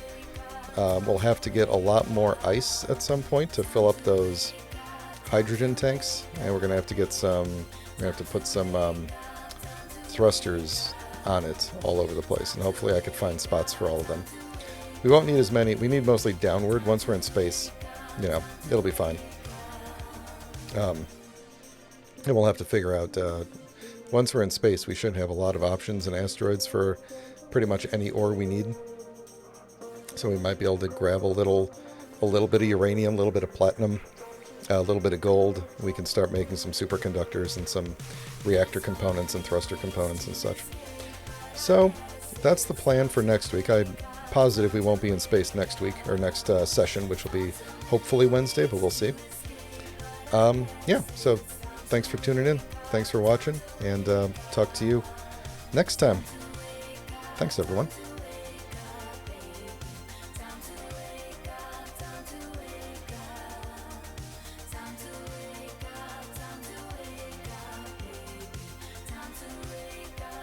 A: We'll have to get a lot more ice at some point to fill up those hydrogen tanks, and we're going to have to get some. We're going to have to put some thrusters on it all over the place, and hopefully I could find spots for all of them. We won't need as many. We need mostly downward. Once we're in space, you know, it'll be fine. And we'll have to figure out. Once we're in space, we should have a lot of options in asteroids for pretty much any ore we need. So we might be able to grab a little bit of uranium, a little bit of platinum, a little bit of gold. We can start making some superconductors and some reactor components and thruster components and such. So that's the plan for next week. I'm positive we won't be in space next week, or next session, which will be hopefully Wednesday, but we'll see. Yeah, so thanks for tuning in. Thanks for watching, and talk to you next time. Thanks, everyone.